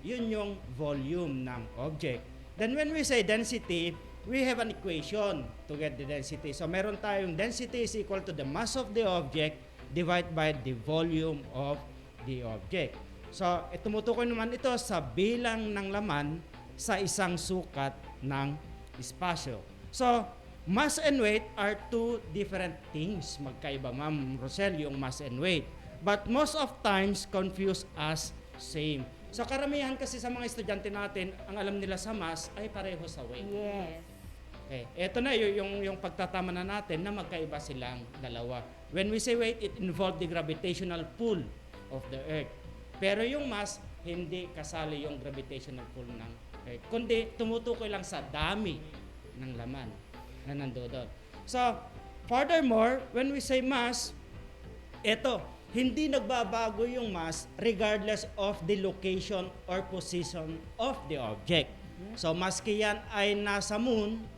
yun yung volume ng object. Then when we say density, we have an equation to get the density. So meron tayong density is equal to the mass of the object divided by the volume of the object. So tumutukoy naman ito sa bilang ng laman sa isang sukat ng espasyo. So mass and weight are 2 different things. Magkaiba, Ma'am Rosel, yung mass and weight. But most of times confuse as same. So karamihan kasi sa mga estudyante natin, ang alam nila sa mass ay pareho sa weight. Yes. Okay, ito na yung pagtatama na natin na magkaiba silang dalawa. When we say weight, it involves the gravitational pull of the Earth. Pero yung mass, hindi kasali yung gravitational pull ng Earth. Kundi tumutukoy lang sa dami ng laman na nandoon. So, furthermore, when we say mass, ito, hindi nagbabago yung mass regardless of the location or position of the object. So, maski yan ay nasa moon,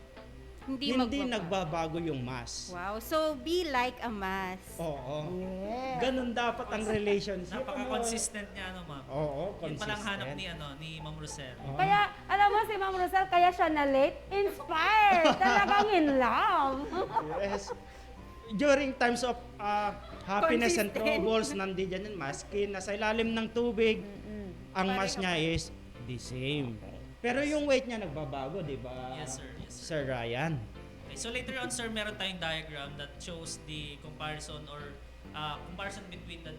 hindi nagbabago yung mass. Wow, so be like a mass. Oo. Ganun dapat ang relationship. Napaka-consistent niya, ma'am. Oo, Yun palang hanap consistent. ni Ma'am Rosel. Kaya, alam mo si Ma'am Rosel, kaya siya na late, inspired, talagang in love. Yes. During times of happiness and Consistent. troubles, nandiyan yan, maski nasa ilalim ng tubig, ang mass niya is the same. Pero yung weight niya nagbabago, di ba? Yes, sir. Sir Ryan. Okay, so later on, sir, meron tayong diagram that shows the comparison or comparison between the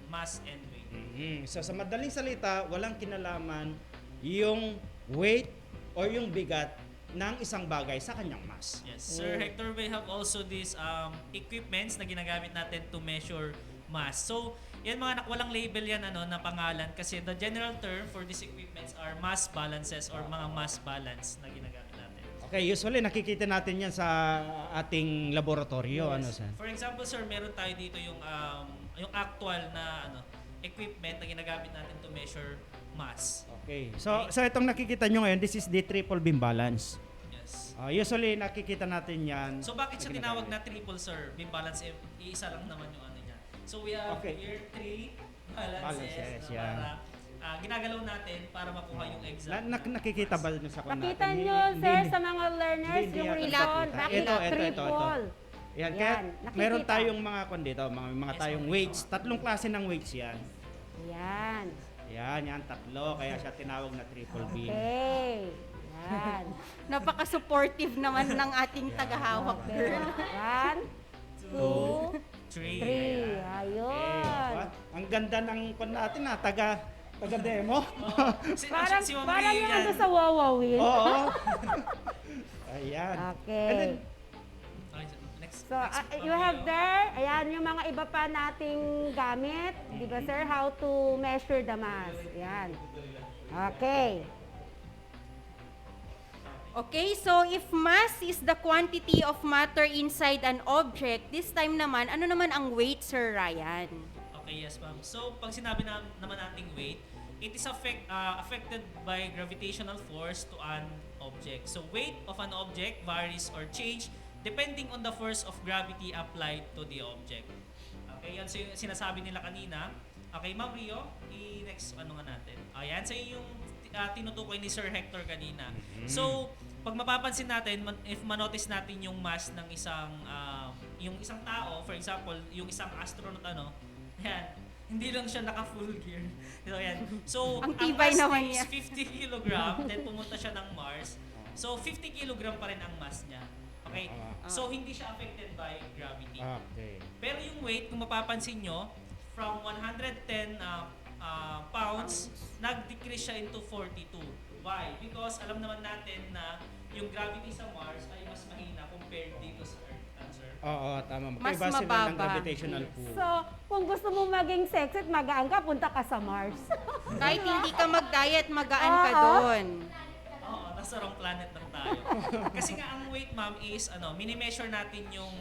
mass and weight. So sa madaling salita, walang kinalaman yung weight or yung bigat ng isang bagay sa kanyang mass. Yes, Sir Hector, we have also these equipments na ginagamit natin to measure mass. So, yan mga walang label yan na pangalan kasi the general term for these equipments are mass balances or mga mass balance na ginagamit natin. Okay, usually nakikita natin yan sa ating laboratorio. Yes. Sir? For example, sir, meron tayo dito yung actual na equipment na ginagamit natin to measure mass. Okay. So itong nakikita nyo ngayon, this is the triple beam balance. Yes. Usually nakikita natin yan. So bakit siya tinawag na triple, sir? Beam balance, iisa lang naman yung niya. So we have here 3 balances na yan. para ginagalaw natin para makuha yung exact. Nakikita ba nyo sa kwan natin? Nakita nyo, sir, sa mga learners, yung reason, bakit triple? Yan, kaya meron tayong mga kwan dito, mga tayong weights. 3 klase ng weights yan. Yan. Yan, tatlo. Kaya siya tinawag na triple beam. Okay. Yan. Napaka-supportive naman ng ating tagahawak, girl. 1, 2, 3. Ayun. Ang ganda ng kwan natin taga-demo. Parang yung ando sa Wawawin. Oo. Ayan. Okay. So, you have there, ayan yung mga iba pa nating gamit. Di ba, sir? How to measure the mass. Ayan. Okay. Okay, so if mass is the quantity of matter inside an object, this time naman, ano naman ang weight, Sir Ryan? Okay, yes, ma'am. So, pag sinabi naman nating weight, it is affected by gravitational force to an object. So weight of an object varies or change depending on the force of gravity applied to the object. Okay, yan so yung sinasabi nila kanina. Okay, Ma'am Rio, i-next ano nga natin. Ayan, so yung tinutukoy ni Sir Hector kanina. So, pag mapapansin natin, if manotice natin yung mass ng yung isang tao, for example, yung isang astronaut yan, hindi lang siya naka-full gear. So, yan. So, Ang ang tibay mass naman niya is niya. 50 kg, then pumunta siya ng Mars. So, 50 kg pa rin ang mass niya. Okay? So, hindi siya affected by gravity. Okay. Pero yung weight, kung mapapansin nyo, from 110 pounds, nag-decrease siya into 42. Why? Because alam naman natin na yung gravity sa Mars ay mas mahina compared dito sa Earth. Answer? Oo, tama. Mas Magkaiba sila ng mababa. gravitational pull. So, kung gusto mo maging sexy at magaan ka, punta ka sa Mars. Kahit hindi ka mag-diet, magaan ka Oo. doon. Oo, nasa wrong planet lang tayo. Kasi nga ang weight, ma'am, is mini-measure natin yung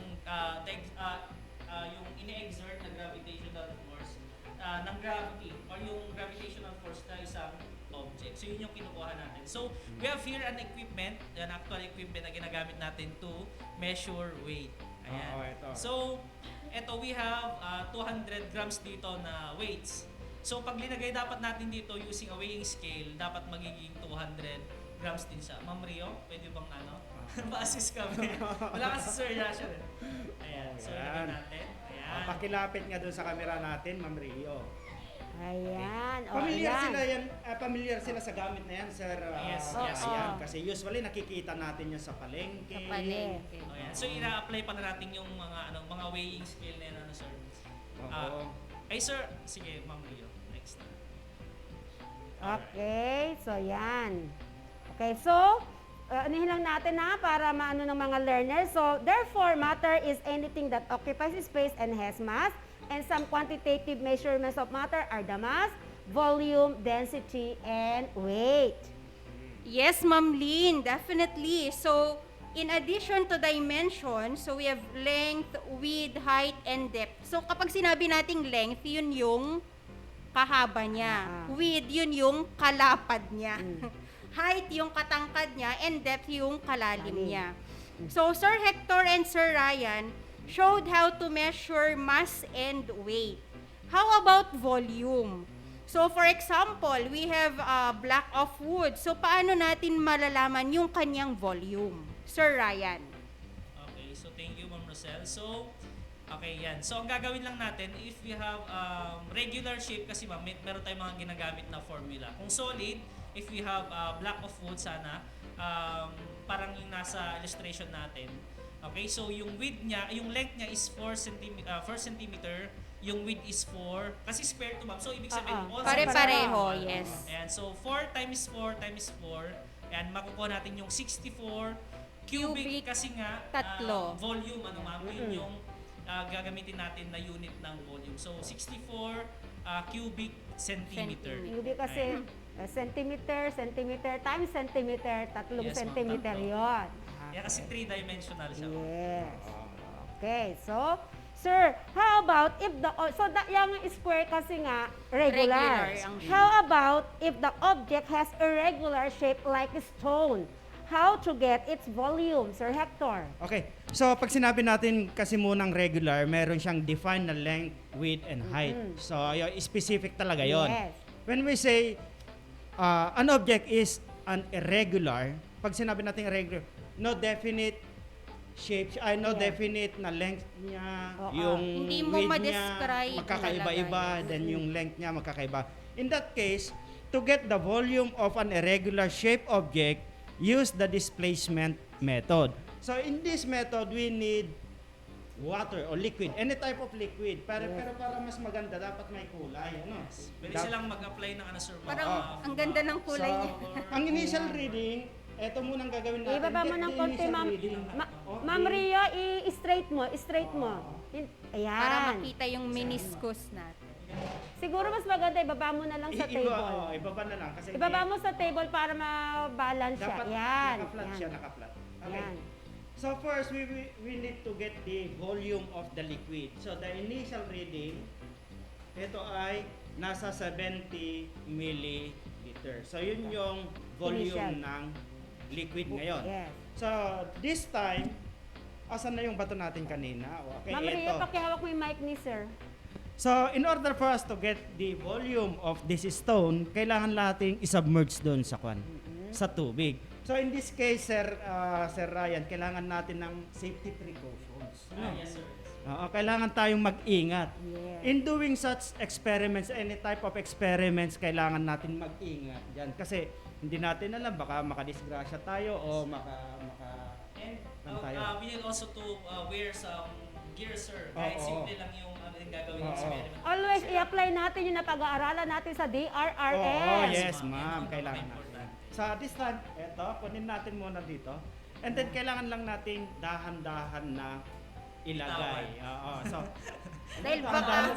yung ini-exert na gravitational force ng gravity or yung gravitational force na isang object. So yun yung kinukuha natin. So we have here an equipment, an actual equipment na ginagamit natin to measure weight. Ayan. ito. So ito we have 200 grams dito na weights. So pag linagay dapat natin dito using a weighing scale, dapat magiging 200 grams din siya. Ma'am Rio, pwede bang pa-assist kami? Wala kasi Sir Yasha. Ayan. So ilagay natin. Ayan. Pakilapit nga doon sa camera natin, Ma'am Rio. Ayan. O, Familiar ayan. sila yan, familiar sila sa gamit na yan, sir. Yes, yes. Ayan, kasi usually nakikita natin yan sa palengke. Sa palengke. Ayan. So ina-apply pa na natin yung mga weighing scale na yan, sir. Oo. Ay sir, sige Ma'am Rio, next na. Okay, so yan. Okay, so, anihin lang natin para maano ng mga learners. So, therefore, matter is anything that occupies space and has mass. And some quantitative measurements of matter are the mass, volume, density, and weight. Yes, Ma'am Lynn, definitely. So, in addition to dimension, so we have length, width, height, and depth. So, kapag sinabi nating length, yun yung kahaba niya. Width, yun yung kalapad niya. Height, yung katangkad niya, and depth, yung kalalim niya. So, Sir Hector and Sir Ryan showed how to measure mass and weight. How about volume? So, for example, we have a block of wood. So, paano natin malalaman yung kanyang volume? Sir Ryan. Okay, so thank you Ma'am Rosel. So, okay yan. So, ang gagawin lang natin, if we have regular shape, kasi ma'am, meron tayong mga ginagamit na formula. Kung solid, if we have block of wood sana, parang yung nasa illustration natin. Okay, so yung width niya, yung length niya is 4 centimeter, yung width is 4, kasi square to ma'am. So, ibig sabihin, all sides Pare-pareho, are equal. yes. Ayan, so 4 times 4 times 4, and makukuha natin yung 64 cubic kasi nga, tatlo. volume, ma'am, yun yung gagamitin natin na unit ng volume. So, 64 cubic centimeter. Cubic kasi centimeter times centimeter, 3 Yes, ma'am. centimeter yon. Yeah, kasi 3-dimensional siya. Yes. Okay, so, sir, how about if yung square kasi nga, regular. Regular ang shape. How about if the object has irregular shape like a stone? How to get its volume, Sir Hector? Okay, so pag sinabi natin kasi munang regular, meron siyang defined na length, width, and height. So, specific talaga yon. Yes. When we say an object is an irregular, pag sinabi natin irregular, no definite shape, no definite na length niya, yung Hindi mo width niya ma-describe magkakaiba-iba, talaga. then yung length niya magkakaiba. In that case, to get the volume of an irregular shape object, use the displacement method. So in this method, we need water or liquid, any type of liquid. Pero para mas maganda, dapat may kulay. Ano? Pwede silang mag-apply ng sir. Parang ang ganda ng kulay niya. Ang initial reading, eto munang gagawin natin. Ibaba mo Get ng the konti, initial ma'am. reading. Ma'am Rio, i-straight mo. Ayan. Para makita yung meniscus natin. Siguro mas maganda, ibaba mo na lang sa table. Ibaba na lang. Kasi Ibaba mo sa table para ma-balance siya. dapat Yan. naka-flat Yan. siya, naka-flat. Okay. Yan. So first, we need to get the volume of the liquid. So the initial reading, ito ay nasa 70 milliliter. So yun yung volume Initial. ng liquid ngayon. Yes. So, this time, asan na yung bato natin kanina? Okay, Ma'am Rhea, ito. pakihawak mo yung mic ni sir. So, in order for us to get the volume of this stone, kailangan nating isubmerge doon sa sa tubig. So, in this case, Sir Ryan, kailangan natin ng safety precautions. Yes, sir. Kailangan tayong mag-ingat. Yes. In doing such experiments, any type of experiments, kailangan natin mag-ingat dyan. Kasi hindi natin alam, baka makadisgrasya tayo o And tayo. we need also to wear some gear, sir. Kahit simple lang yung gagawin ng experiment. Always i-apply natin yung napag-aaralan natin sa DRRS. Yes, ma'am. Kailangan natin. So, this time, eto, kunin natin muna dito. And then, kailangan lang nating dahan-dahan na ilagay. So, dahil baka,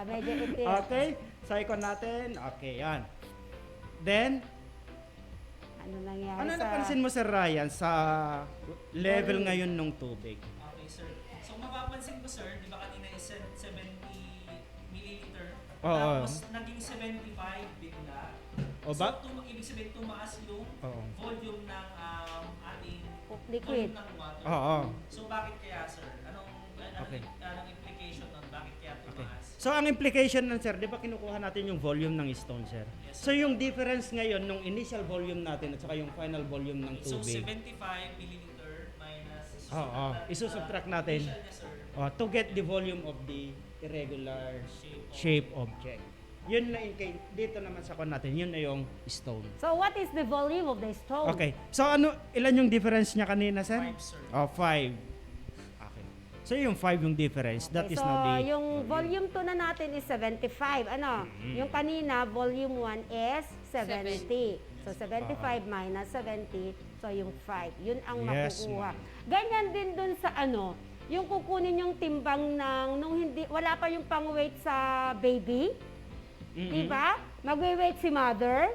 medyo itin. okay. So, ikon natin. Okay, yan. Then, ano nangyari ano sa... napansin mo, Sir Ryan, sa level ngayon ng tubig? Okay, sir. So, mapapansin ko, sir, di ba kanina is 70 milliliter? Tapos, naging 75 bigla. O ba? So, ibig sabihin, tumaas yung volume ng ating liquid ng water. So, bakit kaya, sir? Anong implication nun? Bakit kaya tumaas? So, ang implication nun, sir, di ba kinukuha natin yung volume ng stone, sir? Yes, So, yung difference ngayon nung initial volume natin at saka yung final volume ng So, tubig. 75 milliliter minus isusubtract natin to get the volume of the irregular shape object. Yun na dito naman sa kon natin, yun na yung stone. So, what is the volume of the stone? Okay. So, ilan yung difference niya kanina, sir? 5, sir. 5. Okay. So, yung 5 yung difference. That is so, now the... yung volume 2 na natin is 75. Ano? Yung kanina, volume 1 is 70. So, 75 minus 70. So, yung 5. Yun ang makukuha. Ganyan din dun sa yung kukunin yung timbang ng, wala pa yung pang-weight sa baby. Diba? Magwe-weight si mother.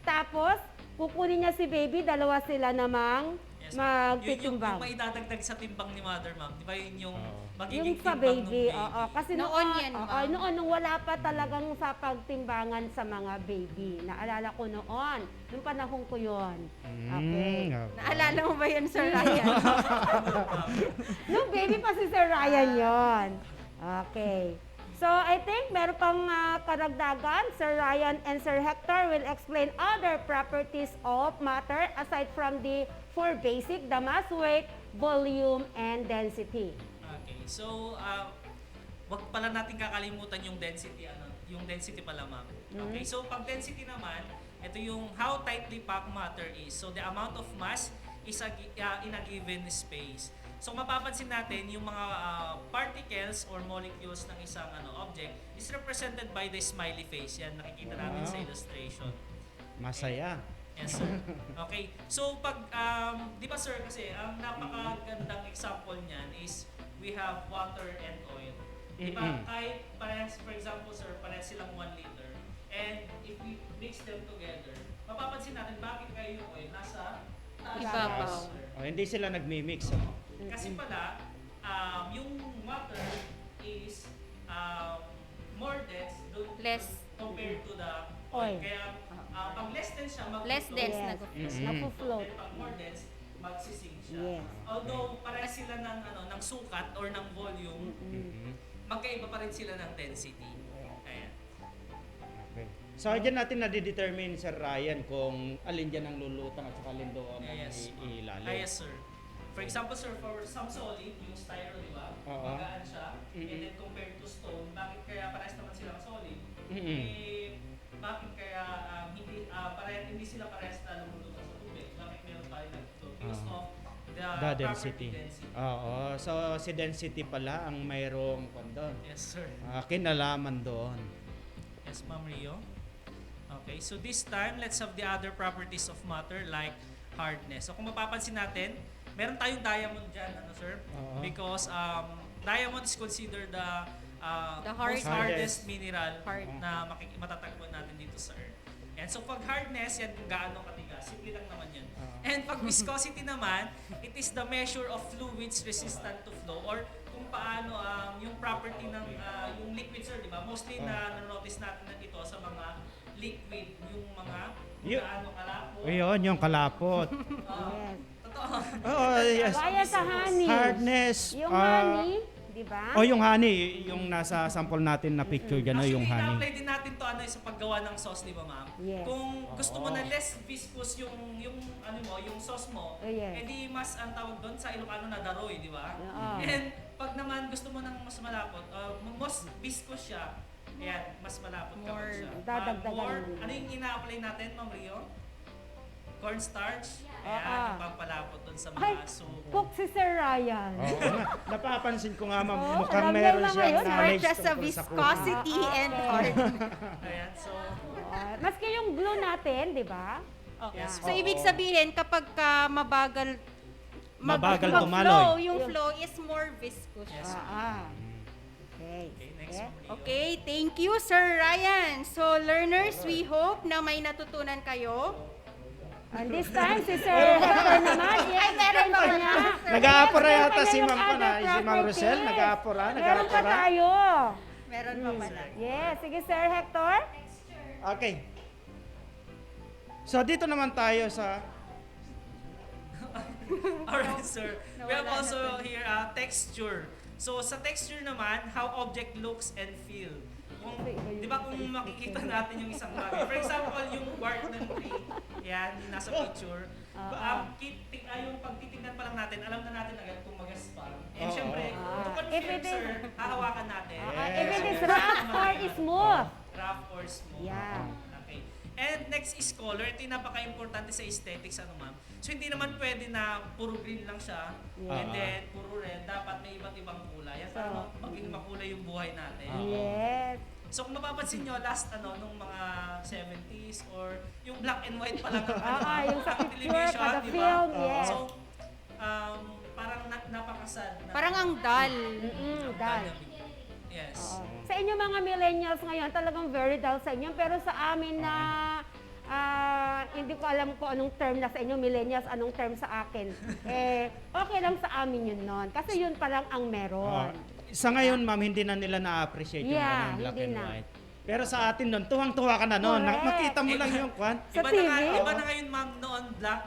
Tapos, kukunin niya si baby, dalawa sila namang magtitimbang. Yung maidadagdag sa timbang ni mother, ma'am. Di ba yun yung Yung magiging sa timbang baby, ng baby? Kasi Noon yan, ma'am. noon, nung wala pa talagang sa pagtimbangan sa mga baby. Naalala ko noon. Nung panahon ko yun. Okay. Naalala mo ba yun, Sir Ryan? Nung baby pa si Sir Ryan yon. Okay. So, I think meron pang karagdagan. Sir Ryan and Sir Hector will explain other properties of matter aside from the 4 basic, the mass, weight, volume, and density. Okay. So, wag pala natin kakalimutan yung density. Yung density pala, ma'am. Okay. So, pag density naman, ito yung how tightly packed matter is. So, the amount of mass is in a given space. So mapapansin natin yung mga particles or molecules ng isang object is represented by the smiley face. Yan nakikita natin sa illustration. Masaya. Yes, sir. Okay. So pag di ba sir kasi ang napakagandang example niyan is we have water and oil. Di ba kahit parehas, for example sir, parehas silang 1 liter and if we mix them together, mapapansin natin bakit kaya yung oil nasa taas. Ibabaw. Hindi sila nagmi-mix. Kasi pala, yung water is more dense Less compared to the Oil. Kaya pag less dense siya, Less dense nag-float. Pag more dense, magsising siya. Yes. Although parehas sila ng sukat or ng volume, magkaiba pa rin sila ng density. Ayan. Okay. So, dyan natin nadidetermine, Sir Ryan, kung alin dyan ang lulutang at saka alin doon ang ilalim. Yes, sir. For example, sir, for some solid, yung styro, di ba? Magaan siya. And then compared to stone, bakit kaya parehas naman silang solid? Bakit kaya hindi sila parehas na lumulutang sa tubig? Bakit meron tayo nag-float? Based off the density. So si density pala ang mayroong doon. Yes, sir. Kinalaman doon. Yes, Ma'am Rio. Okay, so this time, let's have the other properties of matter like hardness. So kung mapapansin natin, meron tayong diamond dyan, sir? Because diamond is considered the most hardest mineral na matatagpuan natin dito sa Earth. And so pag hardness, yan kung gaano katigas. Simple lang naman yan. And pag viscosity naman, it is the measure of fluids resistant to flow or kung paano yung property ng yung liquid, sir, di ba? Mostly na notice natin ito sa mga liquid, yung mga Yu- gaano kalapot. Ayun, yung kalapot. Yes. Totoo. Oo, yes. Gaya sa honey. Hardness. Yung honey, di ba? Yung honey, yung nasa sample natin na picture dyan, Actually, yung honey. ina-apply din natin to sa paggawa ng sauce, di ba ma'am? Yes. Kung gusto mo na less viscous yung sauce mo, yes. edi mas ang tawag doon sa Ilocano na daroy, di ba? Oo. And pag naman gusto mo ng mas malapot, mas viscous siya, ayan, mas malapot kapag siya. Dadagdagan mo. Ano yung ina-apply natin, Ma'am Rio? Cornstarch? Ayan, yung pampalapot doon sa Ay, mga soup. cook si Sir Ryan. Napapansin ko nga, ma'am, Oo, mukhang alam meron niya siyang ngayon, knowledge just sa tungkol sa cooking. viscosity and hardness. Ayan, so... Maski yung glue natin, di ba? Yes, So, ibig sabihin, kapag ka mabagal Mabagal mag-flow, tumaloy. yung flow is more viscous. Okay. next one. Okay, thank you, Sir Ryan. So, learners, we hope na may natutunan kayo. And this time, si Sir Hector naman, i-explain pa niya. Nag-aapura I-explain yata pa si niya Ma'am yung other si Ma'am properties. Rosel. Nag-aapura. Meron pa tayo. Meron pa pala. Yes, sige Sir Hector. Okay. So, dito naman tayo sa... Alright, sir. We have also here texture. So, sa texture naman, how object looks and feel. Kung, di ba kung makikita natin yung isang bagay. For example, yung bark ng tree, yan, yung nasa picture. Yung pagtitignan pa lang natin, alam na natin agad kung magaspang. And syempre, to confirm, sir, hahawakan natin. If it is rough or smooth. Rough or smooth. Yeah. Okay. And next is color. Ito yung napaka-importante sa aesthetics, ano ma'am. So hindi naman pwede na puro green lang siya, and then puro red. Dapat may iba't ibang kulay. Yan para maging makulay yung buhay natin. Yes. So kung mapapansin nyo, last nung mga 70s or yung black and white pa lang yung sa ang picture, television, kada di ba? film, yes. So, parang napakasad. Parang ang dull. Dull. Yes. Sa inyo mga millennials ngayon, talagang very dull sa inyo. Pero sa amin na hindi ko alam kung anong term na sa inyo, millennials, anong term sa akin. Okay lang sa amin yun nun. Kasi yun pa lang ang meron. Sa ngayon, ma'am, hindi na nila na-appreciate yung ganun, black and white. Pero sa atin nun, tuwang-tuwa ka na noon. Makita mo lang yung kwan. Sa TV? Iba na ngayon, ma'am, noon black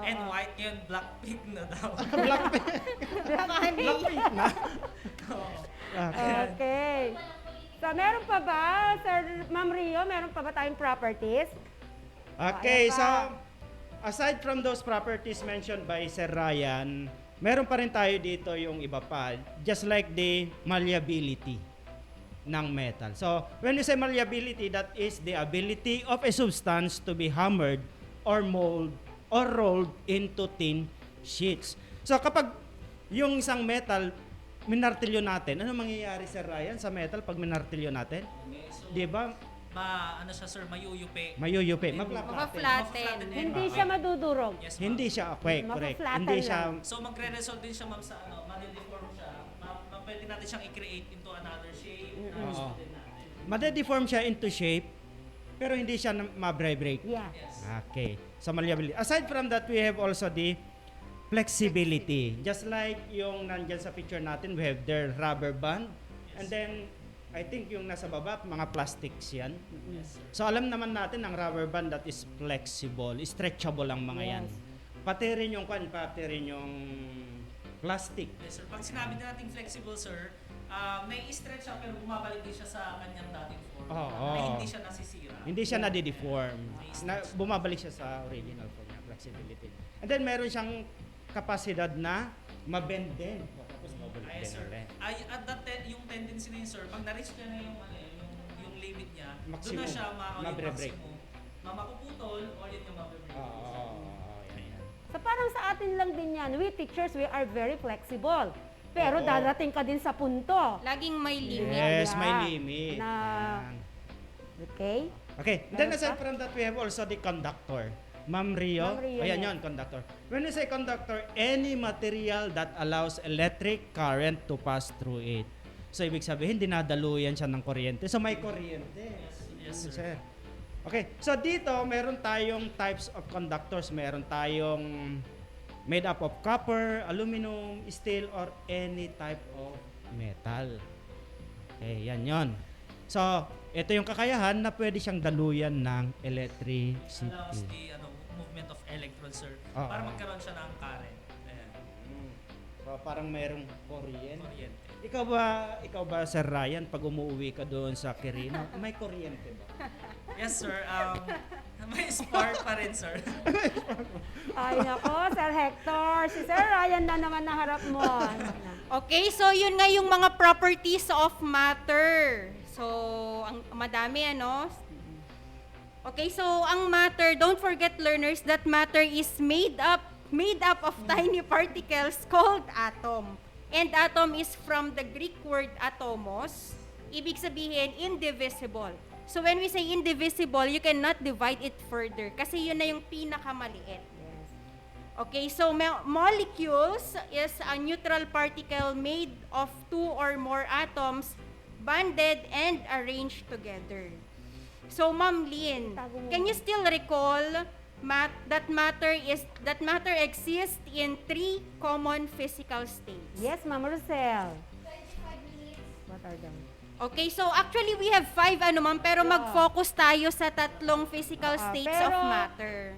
and white, ngayon black pink na daw. Black pink. Black pink na. Okay. So, meron pa ba, Sir Ma'am Rio, meron pa ba tayong properties? Okay, so aside from those properties mentioned by Sir Ryan, meron pa rin tayo dito yung iba pa, just like the malleability ng metal. So, when you say malleability, that is the ability of a substance to be hammered or molded or rolled into thin sheets. So, kapag yung isang metal, minartilyo natin, ano mangyayari, Sir Ryan, sa metal pag minartilyo natin? Di ba? Ano siya, sir, mayuyupi. Mapaflatten. Hindi siya madudurog. Yes, Hindi siya, correct. Hindi siya, So magre-result din siya, ma'am, sa ma-deform siya. Pwede natin siyang i-create into another shape na gusto din natin. made-deform siya into shape, pero hindi siya ma-break. Yeah. Okay. So, malleability. Aside from that, we have also the flexibility. Just like yung nandyan sa picture natin, we have their rubber band. And then, I think yung nasa baba, mga plastics yan. Yes, sir. So, alam naman natin ang rubber band that is flexible, stretchable ang mga yan. Pati rin yung plastic. Yes, sir. Pag sinabi din natin flexible, sir, nai-stretch siya pero bumabalik din siya sa kanyang dating form. Hindi siya nasisira. Hindi siya nade-deform. Bumabalik siya sa original form niya, flexibility. And then meron siyang kapasidad na mabend din. Yes, sir. Yung tendency na yun, sir, pag na-reach niya na yung limit niya, doon na siya mabre-break. Mapuputol o yun yung mabre-break. So parang sa atin lang din yan, we teachers, we are very flexible. Pero darating ka din sa punto. Laging may limit. Yes, may limit. Okay? Okay. Then aside from that, we have also the conductor. Ma'am Rio. Ayan yun, conductor. When we say conductor, any material that allows electric current to pass through it. So, ibig sabihin, dinadaluyan siya ng kuryente. So, may kuryente. Yes, sir. Okay. So, dito, meron tayong types of conductors. Meron tayong made up of copper, aluminum, steel, or any type of metal. Okay, yan yon. So, ito yung kakayahan na pwede siyang daluyan ng Allows electricity. the movement of electrons, sir, Oo. para magkaroon siya ng current. Ayan. So, parang mayroong kuryente. Kuryente. Ikaw ba, Sir Ryan, pag umuwi ka doon sa Quirino, may kuryente ba? Yes, sir. May spark pa rin, sir. Ay nako, Sir Hector. Si Sir Ryan na naman naharap mo. Okay, so yun nga yung mga properties of matter. So, ang madami ano. Okay, so ang matter, don't forget learners that matter is made up of tiny particles called atom. And atom is from the Greek word atomos. Ibig sabihin indivisible. So when we say indivisible, you cannot divide it further kasi yun na yung pinakamaliit. Okay, so molecules is a neutral particle made of two or more atoms bonded and arranged together. So Ma'am Lynn, can you still recall that matter exists in three common physical states? Yes, Ma'am Rosel. What are them? Okay, so actually we have 5 ma'am, pero mag-focus tayo sa tatlong physical states of matter.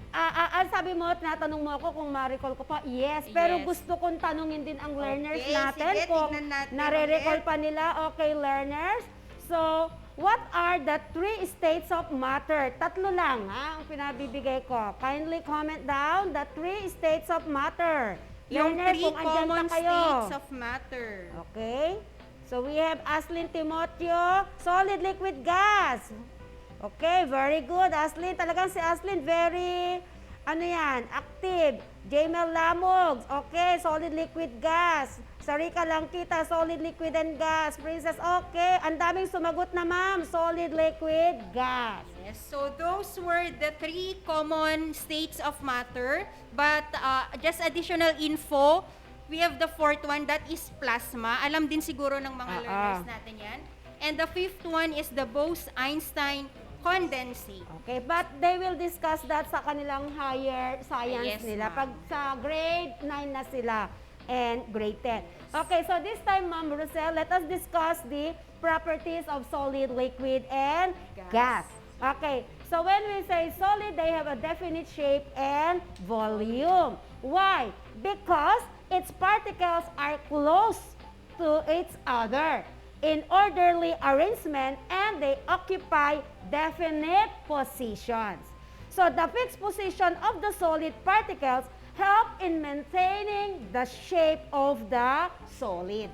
Sabi mo, tinatanong mo ako kung ma-recall ko pa. Yes, pero gusto kong tanungin din ang learners natin sige, kung tignan natin nare-recall ulit. pa nila. Okay, learners. So, what are the 3 states of matter? Tatlo lang ang pinabibigay ko. Kindly comment down the 3 states of matter. Yung Learners, 3 kung andyan common pa kayo. states of matter. Okay? So we have Aslin Timoteo, solid, liquid, gas. Okay, very good. Aslin, talagang si Aslin, very, active. Jamel Lamogs, okay, solid, liquid, gas. Sarika lang kita, solid, liquid, and gas. Princess, okay. Ang daming sumagot na ma'am, solid, liquid, gas. Yes, so those were the 3 common states of matter. But just additional info, we have the 4th one, that is plasma. Alam din siguro ng mga learners natin yan. And the 5th one is the Bose-Einstein condensate. Okay, but they will discuss that sa kanilang higher science Yes, nila. ma'am. Pag sa grade 9 na sila and grade 10. Okay, so this time, Ma'am Rosel, let us discuss the properties of solid, liquid, and gas. Okay, so when we say solid, they have a definite shape and volume. Why? Because its particles are close to each other in orderly arrangement and they occupy definite positions. So the fixed position of the solid particles help in maintaining the shape of the solid.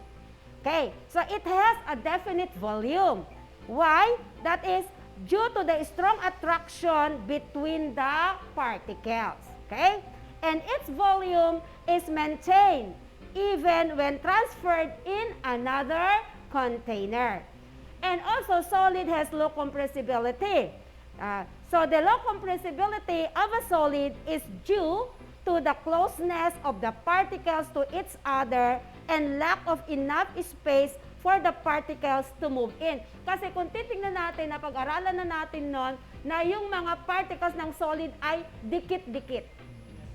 Okay, so it has a definite volume. Why? That is due to the strong attraction between the particles. Okay? And its volume is maintained even when transferred in another container. And also, solid has low compressibility. So the low compressibility of a solid is due to the closeness of the particles to each other and lack of enough space for the particles to move in. Kasi kung titingnan natin, napag-aralan na natin nun, na yung mga particles ng solid ay dikit-dikit.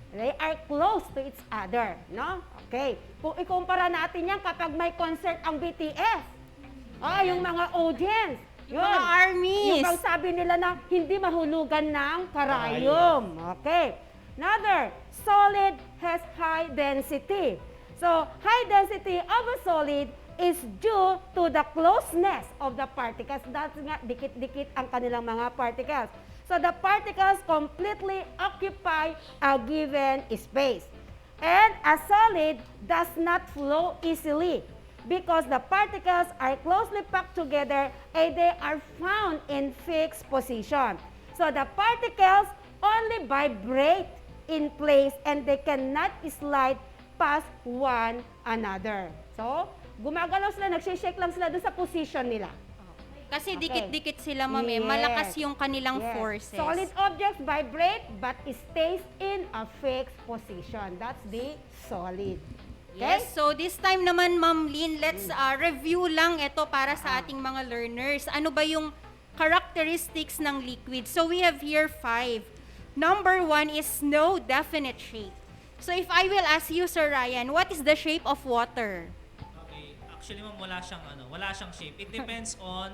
They are close to each other, no? Okay. Kung ikumpara natin yan kapag may concert ang BTS, yung mga audience, Yung mga armies. Yung bang sabi nila na hindi mahulugan ng karayom. Okay. Another, solid has high density. So, high density of a solid is due to the closeness of the particles. That's nga, dikit-dikit ang kanilang mga particles. So, the particles completely occupy a given space. And a solid does not flow easily because the particles are closely packed together and they are found in fixed position. So, the particles only vibrate in place and they cannot slide past one another. So, gumagalaw sila, nagsishake lang sila doon sa position nila. Kasi dikit-dikit sila, ma'am. Malakas yung kanilang forces. Solid objects vibrate but stays in a fixed position. That's the solid. Okay? Yes, so this time naman, Ma'am Lynn, let's review lang ito para sa ating mga learners. Ano ba yung characteristics ng liquid? So we have here 5. Number 1 is no definite shape. So if I will ask you, Sir Ryan, what is the shape of water? Okay, Actually, ma'am, wala siyang shape. It depends on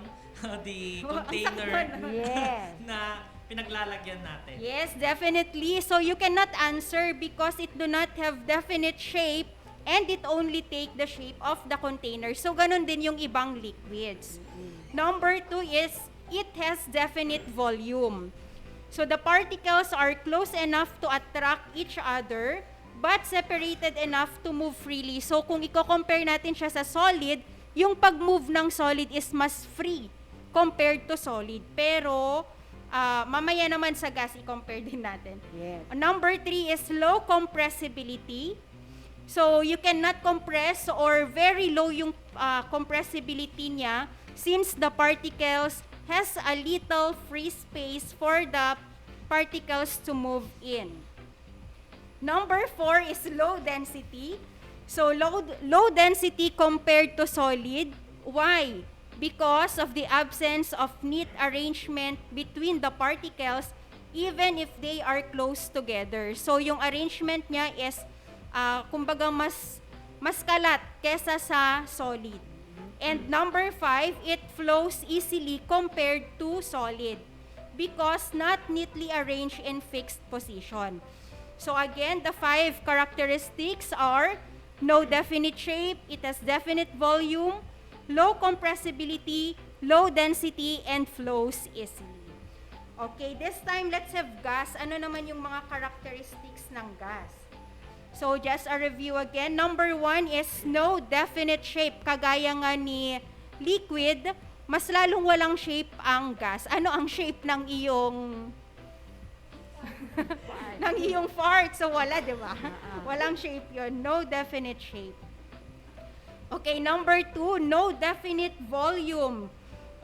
the container Yes. na pinaglalagyan natin. Yes, definitely. So you cannot answer because it do not have definite shape and it only take the shape of the container. So ganun din yung ibang liquids. Number 2 is it has definite volume. So the particles are close enough to attract each other but separated enough to move freely. So kung i-compare natin siya sa solid, yung pag-move ng solid is mas free compared to solid. Pero mamaya naman sa gas, i-compare din natin. Yes. Number 3 is low compressibility. So you cannot compress or very low yung compressibility niya since the particles has a little free space for the particles to move in. Number 4 is low density. So low density compared to solid. Why? Because of the absence of neat arrangement between the particles even if they are close together. So yung arrangement niya is kumbaga mas kalat kesa sa solid. And number 5, it flows easily compared to solid because not neatly arranged in fixed position. So again, the 5 characteristics are no definite shape, it has definite volume, low compressibility, low density, and flows easily. Okay, this time let's have gas. Ano naman yung mga characteristics ng gas? So just a review again. Number 1 is no definite shape. Kagaya nga ni liquid, mas lalong walang shape ang gas. Ano ang shape ng iyong ng iyong fart? So wala, di ba? Walang shape yon. No definite shape. Okay, number 2, no definite volume.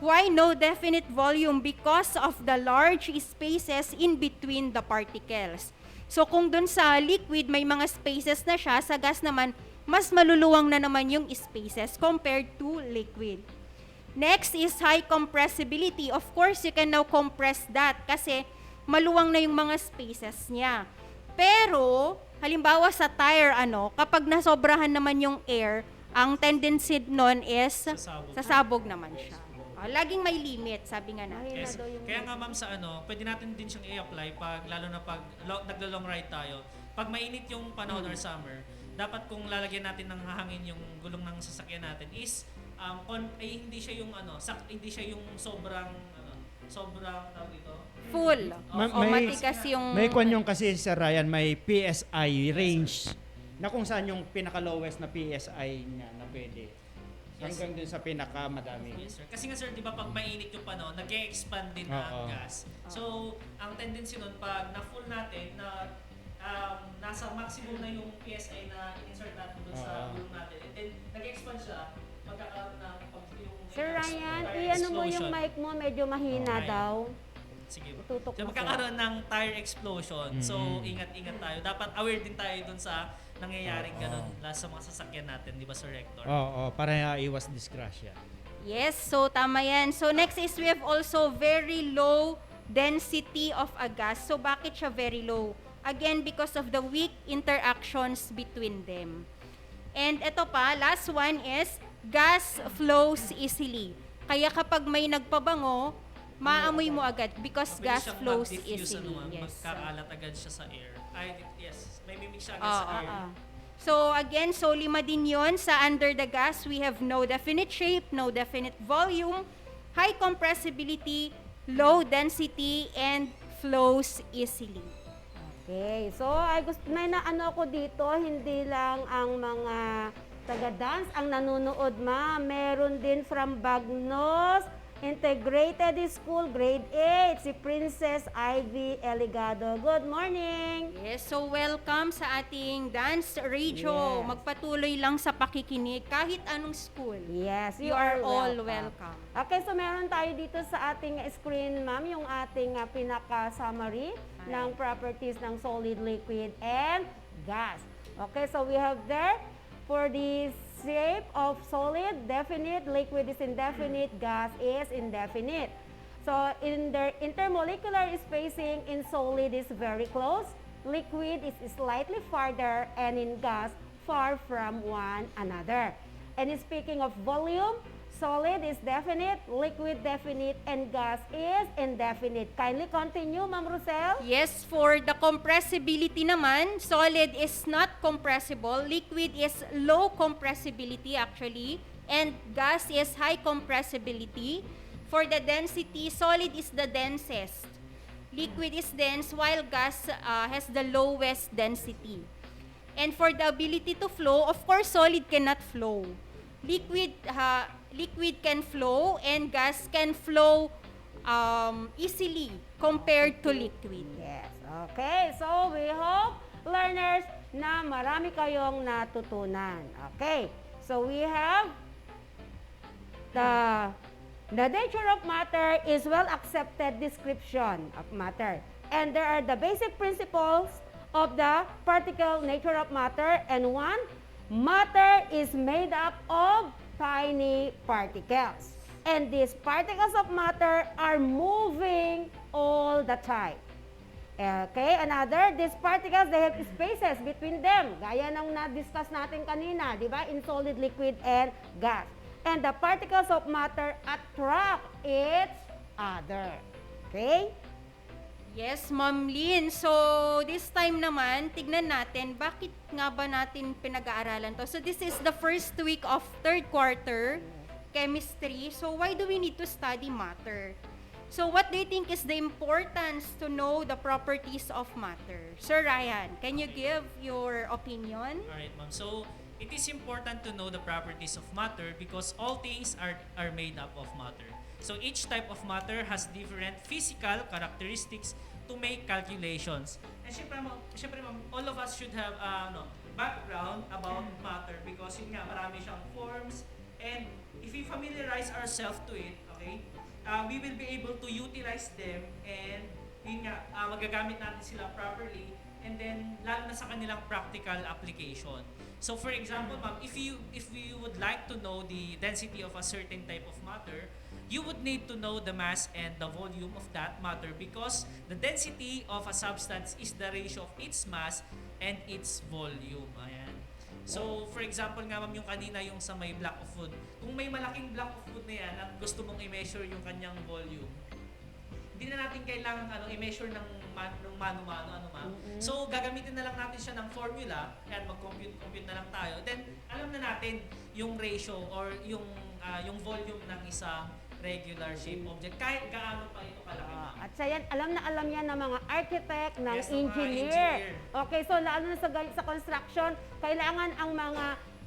Why no definite volume? Because of the large spaces in between the particles. So kung dun sa liquid may mga spaces na siya, sa gas naman, mas maluluwang na naman yung spaces compared to liquid. Next is high compressibility. Of course, you can now compress that kasi maluwang na yung mga spaces niya. Pero, halimbawa sa tire, kapag nasobrahan naman yung air, ang tendency nun is sasabog naman siya. Laging may limit, sabi nga natin. Yes. Kaya nga ma'am sa pwede natin din siyang i-apply lalo na pag naglo-long ride tayo. Pag mainit yung panahon or summer, dapat kung lalagyan natin ng hangin yung gulong ng sasakyan natin is hindi siya yung hindi siya yung sobrang tawag ito. Full. Matigas yung may kwan yung kasi sa Ryan, may PSI range na kung saan yung pinaka-lowest na PSI niya na pwede. Hanggang dun sa pinaka-madami. Yes, sir. Kasi nga sir, di ba pag mainit yung panahon, nag-e-expand din ang gas. So, ang tendency nun, pag na-full natin, na nasa maximum na yung PSI na in-insert natin dun sa gulong natin, and then nag-expand siya, magkakaroon ng Sir Ryan, i-ano mo yung mic mo, medyo mahina daw. Sige. Tutok So, mo, magkakaroon ng tire explosion. So, ingat-ingat tayo. Dapat aware din tayo dun sa nangyayaring ganun sa mga sasakyan natin, di ba, Sir Rector? Oo, para iwas disgrasya. Yes, so tama yan. So next is we have also very low density of a gas. So bakit siya very low? Again, because of the weak interactions between them. And ito pa, last one is gas flows easily. Kaya kapag may nagpabango, maamoy mo agad because gas flows easily. Yes. Magkakalat agad siya sa air. Yes, may mimix siya agad sa air. So again, so 5 din yun. Sa under the gas, we have no definite shape, no definite volume, high compressibility, low density, and flows easily. Okay, so may naano ko dito, hindi lang ang mga taga-dance ang nanonood, meron din from Bagnos Integrated School, Grade 8, si Princess Ivy Eligado. Good morning! Yes, so welcome sa ating dance radio. Yes. Magpatuloy lang sa pakikinig kahit anong school. Yes, you are all welcome. Okay, so meron tayo dito sa ating screen, ma'am, yung ating pinaka-summary ng properties ng solid, liquid, and gas. Okay, so we have there for the shape of solid, definite, liquid is indefinite, gas is indefinite. So in the intermolecular spacing in solid is very close, liquid is slightly farther, and in gas far from one another. And speaking of volume, solid is definite, liquid definite, and gas is indefinite. Kindly continue, Ma'am Rosel. Yes, for the compressibility naman, solid is not compressible, liquid is low compressibility actually, and gas is high compressibility. For the density, solid is the densest. Liquid is dense while gas has the lowest density. And for the ability to flow, of course, solid cannot flow. Liquid can flow and gas can flow easily compared to liquid. Yes. Okay. So, we hope, learners, na marami kayong natutunan. Okay. So, we have the nature of matter is well-accepted description of matter. And there are the basic principles of the particle nature of matter. And one, matter is made up of tiny particles. And these particles of matter are moving all the time. Okay, another, these particles, they have spaces between them. Gaya ng na-discuss natin kanina, di ba? In solid, liquid, and gas. And the particles of matter attract each other. Okay? Yes, Ma'am Lynn. So, this time naman, tignan natin, bakit nga ba natin pinag-aaralan to? So, this is the first week of third quarter, chemistry. So, why do we need to study matter? So, what do you think is the importance to know the properties of matter? Sir Ryan, can you give your opinion? Alright, ma'am. So, it is important to know the properties of matter because all things are made up of matter. So each type of matter has different physical characteristics to make calculations. And syempre ma'am, all of us should have background about matter because yun nga, marami siyang forms. And if we familiarize ourselves to it, okay, we will be able to utilize them and yun nga, magagamit natin sila properly and then lalo na sa kanilang practical application. So for example, ma'am, if you would like to know the density of a certain type of matter, you would need to know the mass and the volume of that matter because the density of a substance is the ratio of its mass and its volume. Ayan. So, for example nga ma'am, yung kanina yung sa may block of food. Kung may malaking block of food na yan at gusto mong i-measure yung kanyang volume, hindi na natin kailangan i-measure ng mano-mano, ma'am. So, gagamitin na lang natin siya ng formula, and mag-compute na lang tayo. Then, alam na natin yung ratio or yung volume ng isang regular shape object, kahit gaano pa ito kalaki. At sa yan, alam yan ng mga architect, ng Yes, ng mga engineer. engineer. Okay, so lalo na sa construction, kailangan ang mga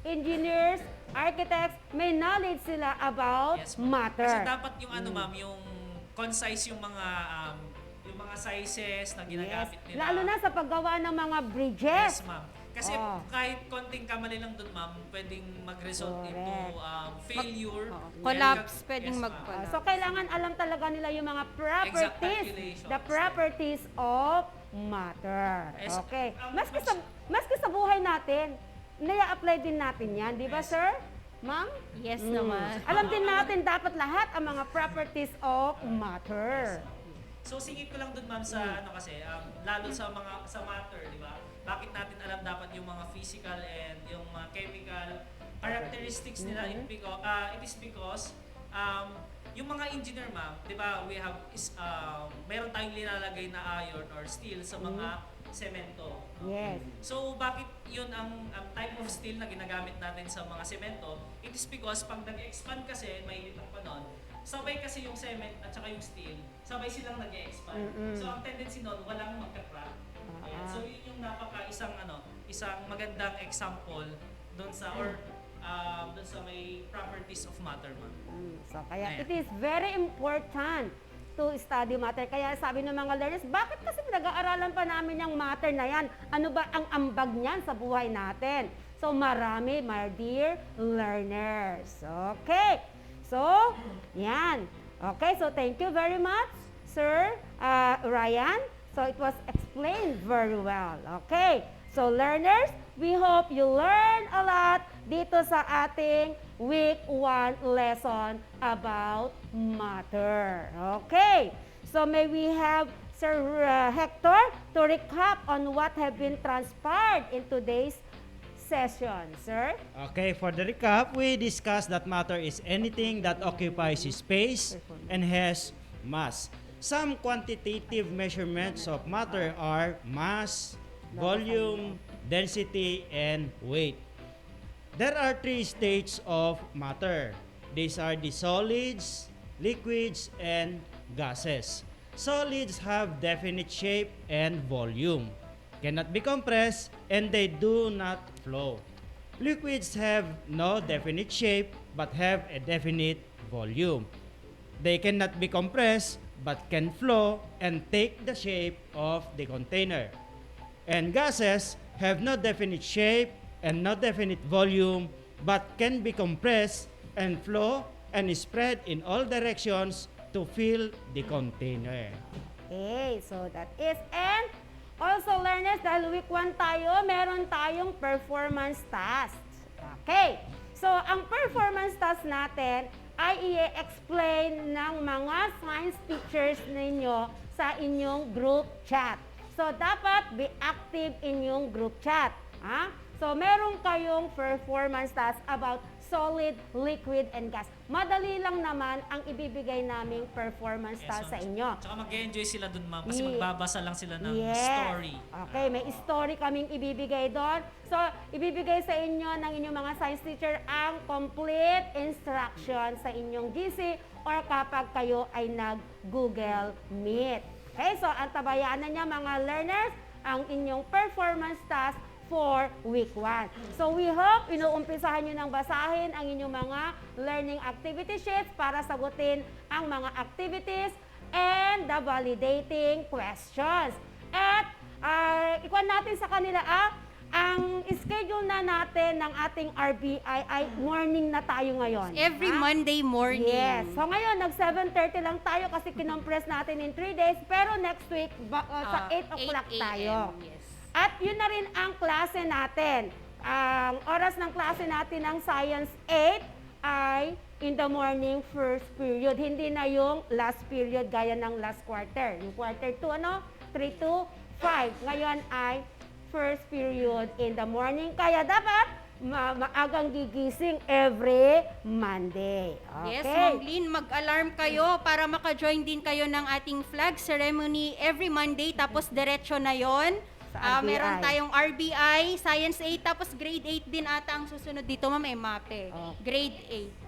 engineers, architects, may knowledge sila about matter. Kasi dapat yung ma'am, yung concise yung mga sizes na ginagamit nila. Lalo na sa paggawa ng mga bridges. Yes, ma'am. Kasi kahit konting kamali lang doon, ma'am, pwedeng mag-result into failure. Collapse, pwedeng mag-collapse. So, kailangan alam talaga nila yung mga properties, the properties of matter. Okay. Maski sa buhay natin, naya-apply din natin yan, di ba, sir? Ma'am? Yes naman. Alam din natin dapat lahat ang mga properties of matter. So, singit ko lang doon, ma'am, sa lalo sa matter, di ba? Bakit natin alam dapat yung mga physical and yung mga chemical characteristics nila? It is because yung mga engineer, ma'am, di ba, meron tayong nilalagay na iron or steel sa mga semento. Yes. So, bakit yun ang type of steel na ginagamit natin sa mga semento? It is because pag nag-expand kasi, mainit ang panahon, sabay kasi yung cement at saka yung steel, sabay silang nag-expand. So, ang tendency nun, walang magka-crack. So, yun yung isang magandang example doon sa may properties of matter, ma'am. So, kaya it is very important to study matter. Kaya sabi ng mga learners, bakit kasi pinag-aaralan pa namin yung matter na yan? Ano ba ang ambag niyan sa buhay natin? So, marami, my dear learners. Okay. So, yan. Okay, so thank you very much, Sir Ryan. So, it was explained very well. Okay. So, learners, we hope you learn a lot dito sa ating Week 1 lesson about matter. Okay. So, may we have Sir Hector to recap on what have been transpired in today's session, sir? Okay, for the recap, we discussed that matter is anything that occupies space and has mass. Some quantitative measurements of matter are mass, volume, density, and weight. There are three states of matter. These are the solids, liquids, and gases. Solids have definite shape and volume, cannot be compressed, and they do not flow. Liquids have no definite shape but have a definite volume. They cannot be compressed but can flow and take the shape of the container. And gases have no definite shape and no definite volume but can be compressed and flow and spread in all directions to fill the container. Okay, so that is. And also learners, dahil week 1 tayo, meron tayong performance task. Okay, so ang performance task natin ay i-explain ng mga science teachers ninyo sa inyong group chat. So, dapat be active in yung group chat. Ha? So, meron kayong performance task about solid, liquid, and gas. Madali lang naman ang ibibigay naming performance task sa inyo. Tsaka mag-enjoy sila dun, ma'am, kasi magbabasa lang sila ng Yes. story. Okay, may story kaming ibibigay doon. So, ibibigay sa inyo ng inyong mga science teacher ang complete instruction sa inyong GC or kapag kayo ay nag-Google Meet. Okay, so antabayanan niya mga learners ang inyong performance task for week 1. So we hope inuumpisahan nyo ng basahin ang inyong mga learning activity sheets para sagutin ang mga activities and the validating questions. At ikuan natin sa kanila ang schedule na natin ng ating RBI ay morning na tayo ngayon. Every Monday morning. Yes. So ngayon, nag-7:30 lang tayo kasi kinompress natin in 3 days. Pero next week, sa 8 o'clock tayo. Yes. At yun na rin ang klase natin. Ang oras ng klase natin ng Science 8 ay in the morning first period. Hindi na yung last period gaya ng last quarter. Yung quarter 2, 3 to 5. Ngayon ay first period in the morning. Kaya dapat maagang gigising every Monday. Okay? Yes, Ma'am Lynn, mag-alarm kayo para maka-join din kayo ng ating flag ceremony every Monday. Tapos diretso na yon. Meron tayong RBI, Science 8, tapos Grade 8 din ata ang susunod dito, Ma'am, MAPE. Grade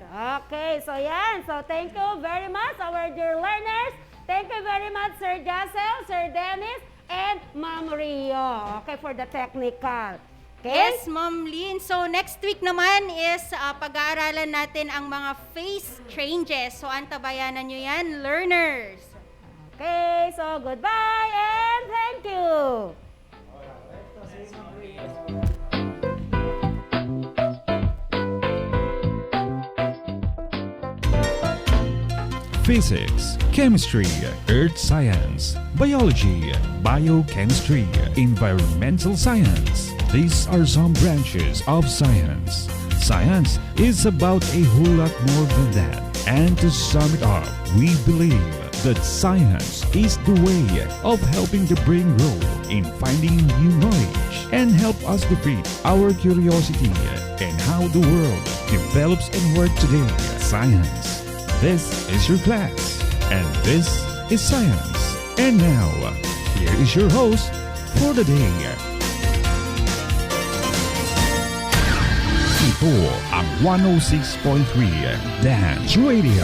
8. Okay, so yan. So thank you very much, our dear learners. Thank you very much, Sir Jassel, Sir Dennis, and Ma'am Rio. Okay, for the technical. Okay? Yes, Ma'am Lynn. So next week naman is pag-aaralan natin ang mga phase changes. So antabayanan nyo yan, learners. Okay, so goodbye and thank you. Physics, Chemistry, Earth Science, Biology, Biochemistry, Environmental Science. These are some branches of science. Science is about a whole lot more than that. And to sum it up, we believe that science is the way of helping the brain grow in finding new knowledge and help us defeat our curiosity and how the world develops and works today. Science. This is your class, and this is Science. And now, here is your host for the day. Ito ang 106.3 Dance Radio.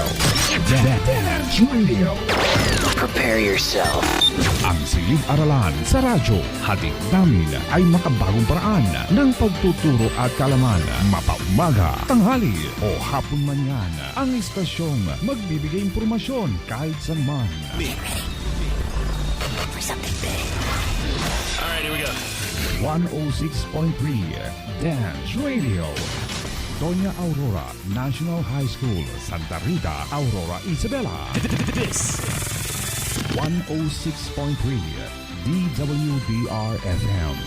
Dance Radio. Prepare yourself. Ang silid-aralan sa radyo, hatid namin ay makabagong paraan ng pagtuturo at kalaman. Mapaumaga, tanghali o hapon man yan. Ang istasyong magbibigay impormasyon kahit saan man. Alright, here we go. 106.3 Dance Radio. Doña Aurora National High School, Santa Rita, Aurora, Isabela. This 106.3 DWDR FM.